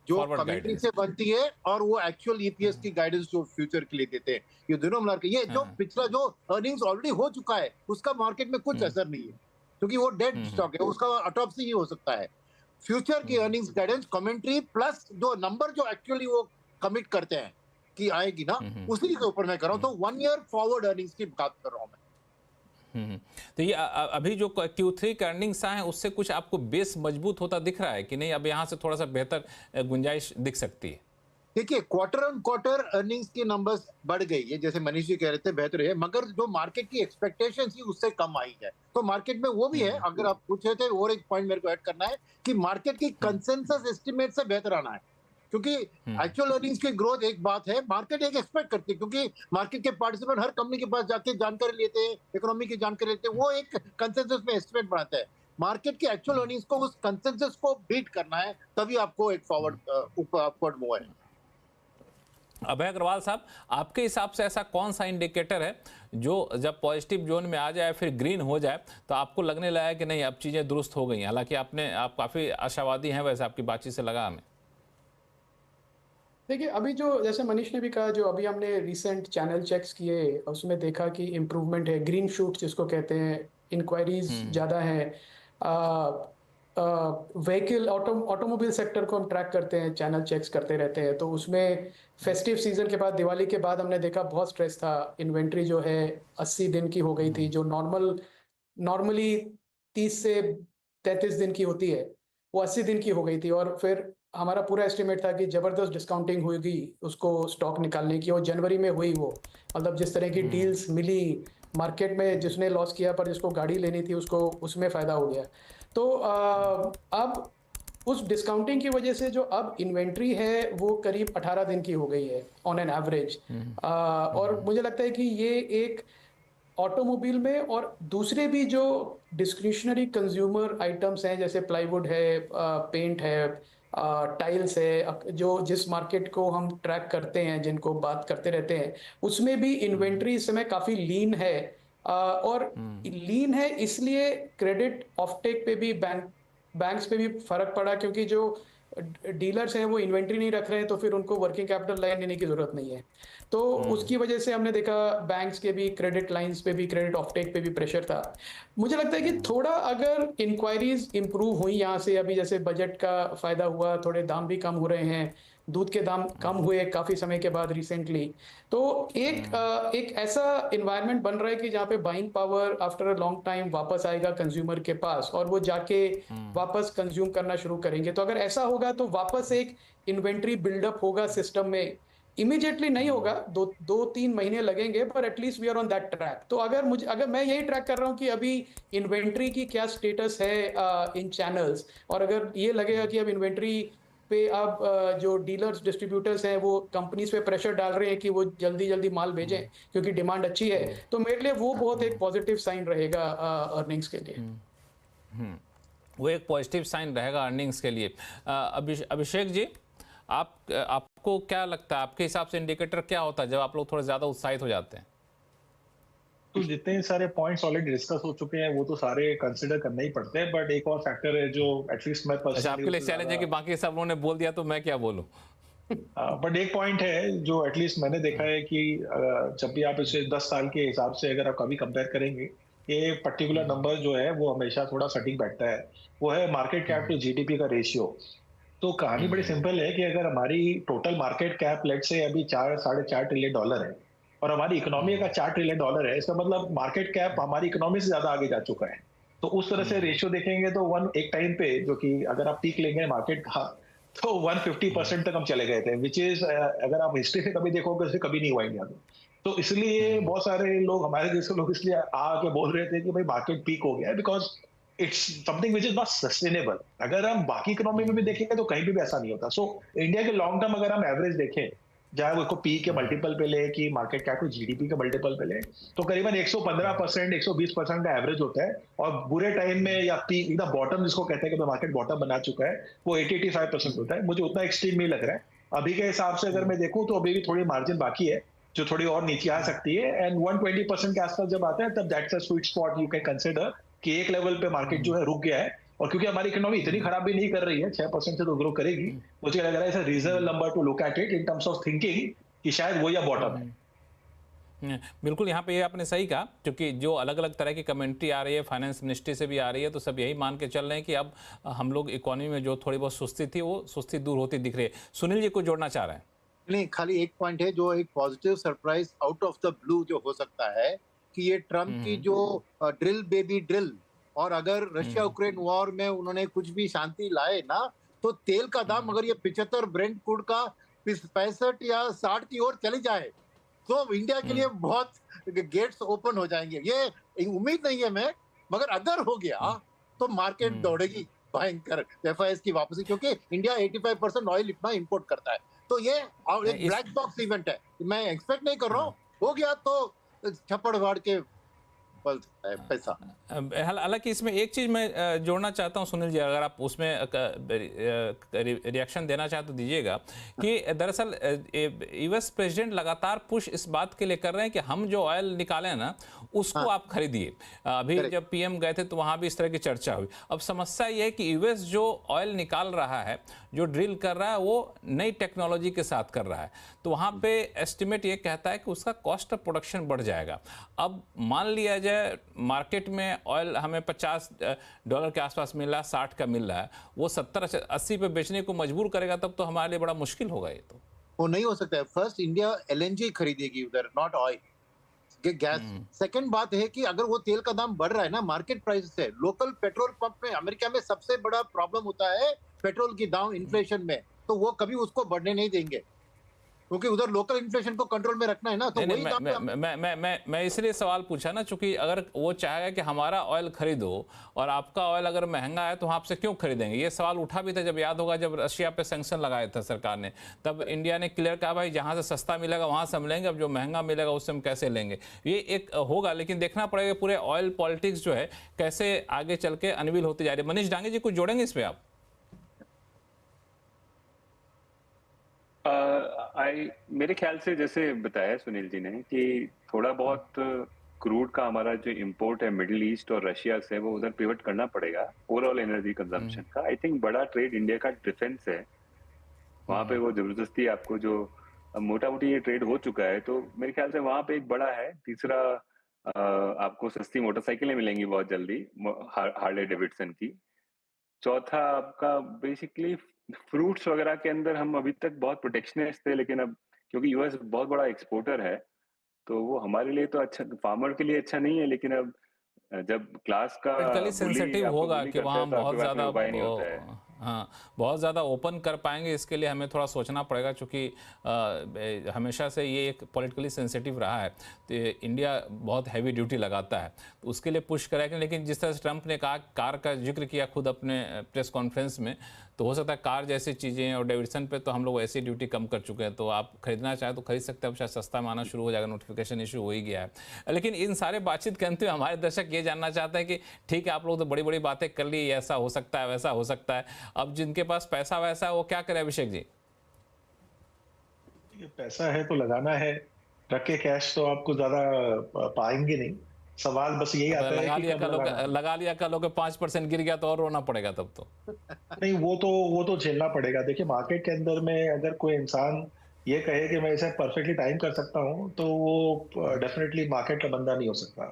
[SPEAKER 2] जो कमेंट्री से बनती है और वो एक्चुअल EPS की गाइडेंस जो फ्यूचर के लिए देते हैं, ये दोनों मिलाकर ये जो पिछला जो अर्निंग्स ऑलरेडी हो चुका है उसका मार्केट में कुछ असर नहीं है, क्योंकि वो डेड स्टॉक है, उसका ऑटोप्सी ही हो सकता है। फ्यूचर की अर्निंग्स गाइडेंस कमेंट्री प्लस जो नंबर जो एक्चुअली वो कमिट करते हैं कि आएगी ना, उसी के ऊपर मैं कर रहा हूँ। तो 1 ईयर फॉरवर्ड अर्निंग्स की बात कर रहा हूँ मैं।
[SPEAKER 1] तो ये अभी जो Q3 के अर्निंग्स आए हैं उससे कुछ आपको बेस मजबूत होता दिख रहा है कि नहीं? अब यहाँ से थोड़ा सा बेहतर गुंजाइश दिख सकती है?
[SPEAKER 2] देखिए, क्वार्टर ऑन क्वार्टर अर्निंग्स के नंबर्स बढ़ गई है, जैसे मनीष जी कह रहे थे बेहतर है, मगर जो मार्केट की एक्सपेक्टेशन थी उससे कम आई है। तो मार्केट में वो भी है। अगर आप पूछ रहे थे, और एक पॉइंट मेरे को ऐड करना है कि मार्केट की कंसेंसस एस्टिमेट से बेहतर आना है, क्योंकि एक्चुअल अर्निंग्स की ग्रोथ एक बात है, मार्केट एक एक्सपेक्ट करती है, क्योंकि मार्केट के पार्टिसिपेंट हर कंपनी के पास जाके जानकारी लेते हैं, इकोनॉमी की जानकारी लेते हैं, वो एक कंसेंसस में एस्टिमेट बनाते हैं। मार्केट के एक्चुअल अर्निंग्स को, उस कंसेंसस को बीट करना है, तभी आपको एक फॉरवर्ड अपवर्ड मूव है।
[SPEAKER 1] अभय अग्रवाल साहब, आपके हिसाब से ऐसा कौन सा इंडिकेटर है जो जब पॉजिटिव जोन में आ जाए, फिर ग्रीन हो जाए, तो आपको लगने लगा कि नहीं अब चीज़ें दुरुस्त हो गई? हालांकि आप काफ़ी आशावादी हैं, वैसे आपकी बातचीत से लगा हमें।
[SPEAKER 4] देखिए, अभी जो जैसे मनीष ने भी कहा, जो अभी हमने रिसेंट चैनल चेक्स किए, उसमें देखा कि इम्प्रूवमेंट है, ग्रीन शूट्स जिसको कहते हैं, इंक्वायरीज ज़्यादा है। व्हीकल ऑटोमोबाइल सेक्टर को हम ट्रैक करते हैं, चैनल चेक्स करते रहते हैं, तो उसमें फेस्टिव सीजन के बाद, दिवाली के बाद हमने देखा बहुत स्ट्रेस था। इन्वेंट्री जो है 80 दिन की हो गई थी, जो नॉर्मली 30 से 33 दिन की होती है, वो 80 दिन की हो गई थी। और फिर हमारा पूरा एस्टिमेट था कि ज़बरदस्त डिस्काउंटिंग होगी उसको स्टॉक निकालने की, और जनवरी में हुई वो। मतलब जिस तरह की डील्स मिली मार्केट में, जिसने लॉस किया पर जिसको गाड़ी लेनी थी उसको उसमें फ़ायदा हो गया। तो अब उस डिस्काउंटिंग की वजह से जो अब इन्वेंट्री है वो करीब 18 दिन की हो गई है ऑन एन एवरेज। और मुझे लगता है कि ये एक ऑटोमोबाइल में और दूसरे भी जो डिस्क्रिशनरी कंज्यूमर आइटम्स हैं, जैसे प्लाईवुड है, पेंट है, टाइल्स है, जो जिस मार्केट को हम ट्रैक करते हैं, जिनको बात करते रहते हैं, उसमें भी इन्वेंट्री इस समय काफ़ी लीन है। और लीन है इसलिए क्रेडिट ऑफटेक पे भी बैंक्स पे भी फर्क पड़ा, क्योंकि जो डीलर्स हैं वो इन्वेंट्री नहीं रख रहे हैं, तो फिर उनको वर्किंग कैपिटल लाइन लेने की जरूरत नहीं है। तो उसकी वजह से हमने देखा बैंक्स के भी क्रेडिट लाइंस पे भी, क्रेडिट ऑफटेक पे भी प्रेशर था। मुझे लगता है कि थोड़ा अगर इंक्वायरीज इंप्रूव हुई यहाँ से, अभी जैसे बजट का फायदा हुआ, थोड़े दाम भी कम हो रहे हैं, दूध के दाम कम हुए काफ़ी समय के बाद रिसेंटली, तो एक ऐसा इन्वायरमेंट बन रहा है कि जहाँ पे buying power after a long time वापस आएगा कंज्यूमर के पास, और वो जाके वापस कंज्यूम करना शुरू करेंगे। तो अगर ऐसा होगा तो वापस एक इन्वेंट्री बिल्डअप होगा सिस्टम में। इमीडिएटली नहीं होगा, 2-3 महीने लगेंगे, पर at least we are on that track. तो अगर मैं यही ट्रैक कर रहा हूँ कि अभी इन्वेंट्री की क्या स्टेटस है इन चैनल्स, और अगर ये लगेगा कि अब इन्वेंट्री पे अब जो डीलर्स डिस्ट्रीब्यूटर्स हैं वो कंपनीज पे प्रेशर डाल रहे हैं कि वो जल्दी जल्दी माल भेजें क्योंकि डिमांड अच्छी है, तो मेरे लिए वो बहुत एक पॉजिटिव साइन रहेगा अर्निंग्स के लिए।
[SPEAKER 1] वो एक पॉजिटिव साइन रहेगा अर्निंग्स के लिए। अभिषेक जी, आपको क्या लगता है, आपके हिसाब से इंडिकेटर क्या होता है जब आप लोग थोड़े ज़्यादा उत्साहित हो जाते हैं?
[SPEAKER 5] तो जितने सारे पॉइंट्स ऑलरेडी डिस्कस हो चुके हैं वो तो सारे कंसिडर करना ही पड़ते हैं, बट एक और फैक्टर है जो एटलीस्ट मैं पर्सनली,
[SPEAKER 1] अच्छा, आपके लिए चैलेंज है कि बाकी सब लोगों ने बोल दिया तो मैं क्या बोलूं?
[SPEAKER 5] बट एक पॉइंट है जो एटलीस्ट मैंने देखा है कि जब भी आप इसे 10 साल के हिसाब से अगर आप कभी कंपेयर करेंगे, ये पर्टिकुलर नंबर जो है वो हमेशा थोड़ा सटीक बैठता है, वो है मार्केट कैप टू जीडीपी का रेशियो। तो कहानी बड़ी सिंपल है कि अगर हमारी टोटल मार्केट कैप लेट से अभी 4-4.5 ट्रिलियन डॉलर है और हमारी इकोनॉमी का 4 ट्रिलियन डॉलर है, इसका मतलब मार्केट कैप हमारी इकोनॉमी से ज्यादा आगे जा चुका है। तो उस तरह से रेशियो देखेंगे तो एक टाइम पे जो कि अगर आप पीक लेंगे मार्केट का तो 150% तक हम चले गए थे, विच इज अगर आप हिस्ट्री से कभी देखोगे तो कभी नहीं हुआ इंडिया में। तो इसलिए बहुत सारे लोग, हमारे जैसे लोग इसलिए आके बोल रहे थे कि भाई मार्केट पीक हो गया है, because it's something which is not sustainable. अगर हम बाकी इकोनॉमी में भी देखेंगे तो कहीं भी ऐसा नहीं होता। सो इंडिया के लॉन्ग टर्म अगर हम एवरेज देखें, चाहे वो इसको पी के मल्टीपल पे ले कि मार्केट कैप को जीडीपी के मल्टीपल पे ले, तो करीबन 115%, 120% का एवरेज होता है। और बुरे टाइम में या पी एकदम बॉटम जिसको कहते हैं कि मार्केट बॉटम बना चुका है, वो 80-85% होता है। मुझे उतना एक्सट्रीम नहीं लग रहा है अभी के हिसाब से। अगर मैं देखूं तो अभी भी थोड़ी मार्जिन बाकी है जो थोड़ी और नीचे आ सकती है, एंड 120% के आसपास जब आता है तब that's a sweet spot you can consider कि एक लेवल पे मार्केट जो है रुक गया है। और क्योंकि हमारी इकोनॉमी इतनी खराब भी नहीं कर रही है, 6% से तो ग्रो करेगी, मुझे लग रहा है reasonable number two look at it in terms of thinking कि शायद वो या बॉटम है।
[SPEAKER 1] बिल्कुल, यहाँ पे ये आपने सही कहा, क्योंकि जो अलग अलग तरह की कमेंट्री आ रही है, फाइनेंस मिनिस्ट्री से भी आ रही है, तो सब यही मान के चल रहे हैं कि अब हम लोग इकोनॉमी में जो थोड़ी बहुत सुस्ती थी वो सुस्ती दूर होती दिख रही है। सुनील जी को जोड़ना चाह रहे हैं?
[SPEAKER 2] नहीं, खाली एक पॉइंट है जो एक positive surprise out of the blue जो हो सकता है कि ये ट्रम्प की जो ड्रिल बेबी ड्रिल, और अगर रशिया यूक्रेन वॉर में उन्होंने कुछ भी शांति लाए ना, तो तेल का दाम अगर ये 75 ब्रेंट क्रूड का 65 या 60 की ओर चली जाए तो इंडिया के लिए बहुत गेट्स ओपन हो जाएंगे। ये उम्मीद नहीं है मैं, मगर अगर हो गया तो मार्केट दौड़ेगी भयंकर एफआईएस की वापसी, क्योंकि इंडिया 85% ऑयल इतना इंपोर्ट करता है। तो ये एक ब्लैक बॉक्स इवेंट है, मैं एक्सपेक्ट नहीं कर रहा हूँ, हो गया तो छप्पड़ फाड़ के पैसा।
[SPEAKER 1] हालांकि इसमें एक चीज मैं जोड़ना चाहता हूं सुनील जी, अगर आप उसमें रिएक्शन देना चाहते तो दीजिएगा, कि दरअसल यूएस प्रेसिडेंट लगातार पुश इस बात के लिए कर रहे हैं कि हम जो ऑयल निकाले ना उसको आप खरीदिए। अभी जब पीएम गए थे तो वहां भी इस तरह की चर्चा हुई। अब समस्या ये है कि यूएस जो ऑयल निकाल रहा है, जो ड्रिल कर रहा है, वो नई टेक्नोलॉजी के साथ कर रहा है, तो वहां पे एस्टिमेट ये कहता है कि उसका कॉस्ट ऑफ प्रोडक्शन बढ़ जाएगा। अब मान लिया जाए मार्केट में ऑयल हमें $50 के आसपास मिल रहा है, 60 का मिल रहा है, वो 70-80 पे बेचने को मजबूर करेगा, तब तो हमारे लिए बड़ा मुश्किल होगा ये तो।
[SPEAKER 2] वो नहीं हो सकता है। फर्स्ट इंडिया एलएनजी खरीदेगी उधर, नॉट ऑयल, गैस। सेकंड बात है कि अगर वो तेल का दाम बढ़ रहा है ना मार्केट प्राइस से, लोकल पेट्रोल पंप में अमेरिका में सबसे बड़ा प्रॉब्लम होता है पेट्रोल की दाम इन्फ्लेशन में, तो वो कभी उसको बढ़ने नहीं देंगे, क्योंकि उधर लोकल इन्फ्लेशन को कंट्रोल में रखना है ना। तो वही
[SPEAKER 1] मैं इसलिए सवाल पूछा ना, चूंकि अगर वो चाहेगा कि हमारा ऑयल खरीदो और आपका ऑयल अगर महंगा है तो हम आपसे क्यों खरीदेंगे, ये सवाल उठा भी था। जब याद होगा जब रशिया पे सैंक्शन लगाया था सरकार ने, तब इंडिया ने क्लियर कहा भाई जहां से सस्ता मिलेगा वहां से हम लेंगे, अब जो महंगा मिलेगा उससे हम कैसे लेंगे, ये एक होगा। लेकिन देखना पड़ेगा पूरे ऑयल पॉलिटिक्स जो है कैसे आगे चल के अनवील होती जा रही है। मनीष डांगे जी कुछ जोड़ेंगे इस पे आप?
[SPEAKER 3] मेरे ख्याल से जैसे बताया सुनील जी ने कि थोड़ा बहुत क्रूड का हमारा जो इंपोर्ट है मिडिल ईस्ट और रशिया से, वो उधर पिवट करना पड़ेगा ओवरऑल एनर्जी कंजम्पशन का। आई थिंक बड़ा ट्रेड इंडिया का डिफेंस है, वहां पे वो जबरदस्ती आपको जो मोटा मोटी ये ट्रेड हो चुका है, तो मेरे ख्याल से वहां पे एक बड़ा है। तीसरा आपको सस्ती मोटरसाइकिलें मिलेंगी बहुत जल्दी हार्ले डेविडसन की। चौथा आपका बेसिकली फ्रूट्स वगैरह के अंदर हम अभी तक बहुत प्रोटेक्शनिस्ट थे, लेकिन अब क्योंकि यूएस बहुत बड़ा एक्सपोर्टर है तो वो हमारे लिए तो अच्छा, फार्मर के लिए अच्छा नहीं है, लेकिन अब जब क्लास का
[SPEAKER 1] पॉलिटिकली सेंसिटिव होगा कि वहाँ हम बहुत ज़्यादा
[SPEAKER 3] ज़्यादा
[SPEAKER 1] हाँ बहुत ज़्यादा ओपन कर पाएंगे, इसके लिए हमें थोड़ा सोचना पड़ेगा, क्योंकि हमेशा से ये एक पॉलिटिकली सेंसिटिव रहा है। तो इंडिया बहुत हैवी ड्यूटी लगाता है, तो उसके लिए पुश करेगा। लेकिन जिस तरह से ट्रंप ने कहा, कार का जिक्र किया खुद अपने प्रेस कॉन्फ्रेंस में, तो हो सकता है कार जैसी चीज़ें और डेविडसन पे तो हम लोग ऐसी ड्यूटी कम कर चुके हैं, तो आप खरीदना चाहें तो खरीद सकते हैं। अब शायद सस्ता में आना शुरू हो जाएगा, नोटिफिकेशन इशू हो ही गया है। लेकिन इन सारे बातचीत के अंत में हमारे दर्शक ये जानना चाहते हैं कि ठीक है आप लोग तो बड़ी बड़ी बातें कर ली, ऐसा हो सकता है वैसा हो सकता है, अब जिनके पास पैसा वैसा है वो क्या करे अभिषेक जी?
[SPEAKER 5] पैसा है तो लगाना है, रखे कैश तो आपको ज्यादा पाएंगे नहीं। सवाल बस यही आता है कि
[SPEAKER 1] लगा लिया कल लोग 5% गिर गया तो और रोना पड़ेगा तब तो।
[SPEAKER 5] नहीं, वो तो झेलना पड़ेगा। देखिए मार्केट के अंदर में अगर कोई इंसान ये कहे कि मैं इसे परफेक्टली टाइम कर सकता हूँ, तो वो डेफिनेटली मार्केट का बंदा नहीं हो सकता।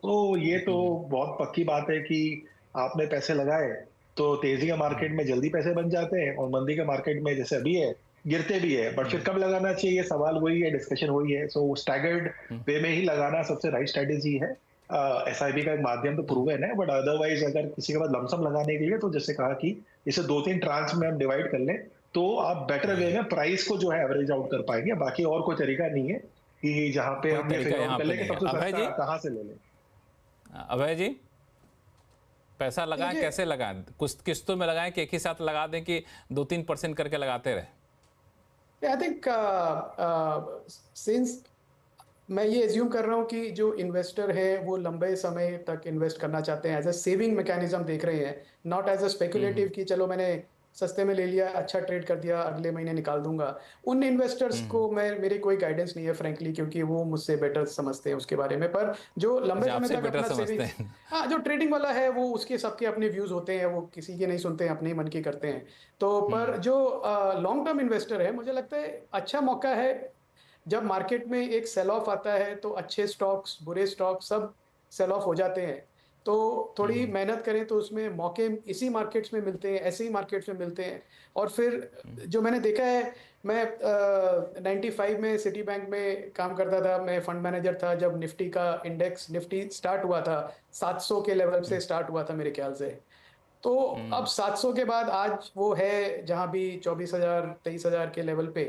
[SPEAKER 5] तो ये तो बहुत पक्की बात है कि आपने पैसे लगाए तो तेजी का मार्केट में जल्दी पैसे बन जाते हैं, और मंदी के मार्केट में जैसे अभी है गिरते भी है। बट फिर कब लगाना चाहिए, सवाल वही है, डिस्कशन वही है। सो स्टैगर्ड वे में ही लगाना सबसे राइट स्ट्रेटेजी है। एसआईपी का एक माध्यम तो प्रूवन है, बट अदरवाइज अगर किसी के बाद लमसम लगाने के लिए, तो जैसे कहा कि इसे 2-3 ट्रांच में हम डिवाइड कर लें तो आप बेटर वे में प्राइस को जो है एवरेज आउट कर पाएंगे। बाकी और कोई तरीका नहीं है कि जहां पे हमने फिगर आउट कर ले कि सबसे सस्ता कहां से ले लें।
[SPEAKER 1] अभय जी, पैसा लगाएं कैसे लगाएं? कुछ किस्तों में लगाएं कि एक ही साथ लगा दें कि 2-3% करके लगाते रहे?
[SPEAKER 4] आई थिंक सिंस मैं ये एज्यूम कर रहा हूँ कि जो इन्वेस्टर है वो लंबे समय तक इन्वेस्ट करना चाहते हैं, एज अ सेविंग मैकेनिज्म देख रहे हैं, नॉट एज अ स्पेकुलेटिव कि चलो मैंने सस्ते में ले लिया, अच्छा ट्रेड कर दिया, अगले महीने निकाल दूंगा। उन इन्वेस्टर्स को मेरी कोई गाइडेंस नहीं है फ्रैंकली, क्योंकि वो मुझसे बेटर समझते हैं उसके बारे में। पर जो लंबे समय तक अपना सेविंग, हाँ जो ट्रेडिंग वाला है वो उसके सबके अपने व्यूज होते हैं, वो किसी के नहीं सुनते हैं, अपने ही मन की करते हैं। तो पर जो लॉन्ग टर्म इन्वेस्टर है, मुझे लगता है अच्छा मौका है। जब मार्केट में एक सेल ऑफ आता है तो अच्छे स्टॉक्स बुरे स्टॉक सब सेल ऑफ हो जाते हैं। तो थोड़ी मेहनत करें तो उसमें मौके इसी मार्केट्स में मिलते हैं, ऐसे ही मार्केट्स में मिलते हैं। और फिर जो मैंने देखा है, मैं 95 में सिटी बैंक में काम करता था, मैं फंड मैनेजर था जब निफ्टी का इंडेक्स, निफ्टी स्टार्ट हुआ था 700 के लेवल से स्टार्ट हुआ था मेरे ख्याल से। तो अब 700 के बाद आज वो है जहाँ भी 24,000 23,000 के लेवल पे।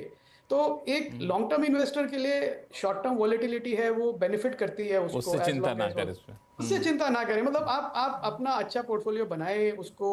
[SPEAKER 4] तो एक लॉन्ग टर्म इन्वेस्टर के लिए शॉर्ट टर्म वॉलेटिलिटी है वो बेनिफिट करती है उसको,
[SPEAKER 1] उससे चिंता ना करें,
[SPEAKER 4] उससे चिंता ना करें। मतलब आप अपना अच्छा पोर्टफोलियो बनाएं, उसको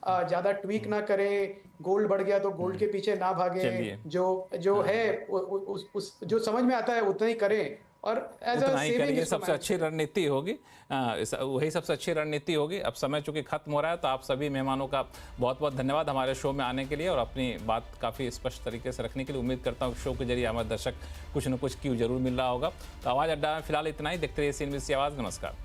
[SPEAKER 4] ज्यादा ट्वीक ना करें। गोल्ड बढ़ गया तो गोल्ड के पीछे ना भागें, जो है उस जो समझ में आता है उतना ही करें, और एज अ सेविंग
[SPEAKER 1] ये सबसे अच्छी रणनीति होगी। वही सबसे अच्छी रणनीति होगी। अब समय चूंकि खत्म हो रहा है, तो आप सभी मेहमानों का बहुत बहुत धन्यवाद हमारे शो में आने के लिए और अपनी बात काफ़ी स्पष्ट तरीके से रखने के लिए। उम्मीद करता हूँ शो के जरिए हमारे दर्शक कुछ न कुछ क्यू जरूर मिल रहा होगा। तो आवाज़ अड्डा में फिलहाल इतना ही। देखते रहिए CNBC आवाज़। नमस्कार।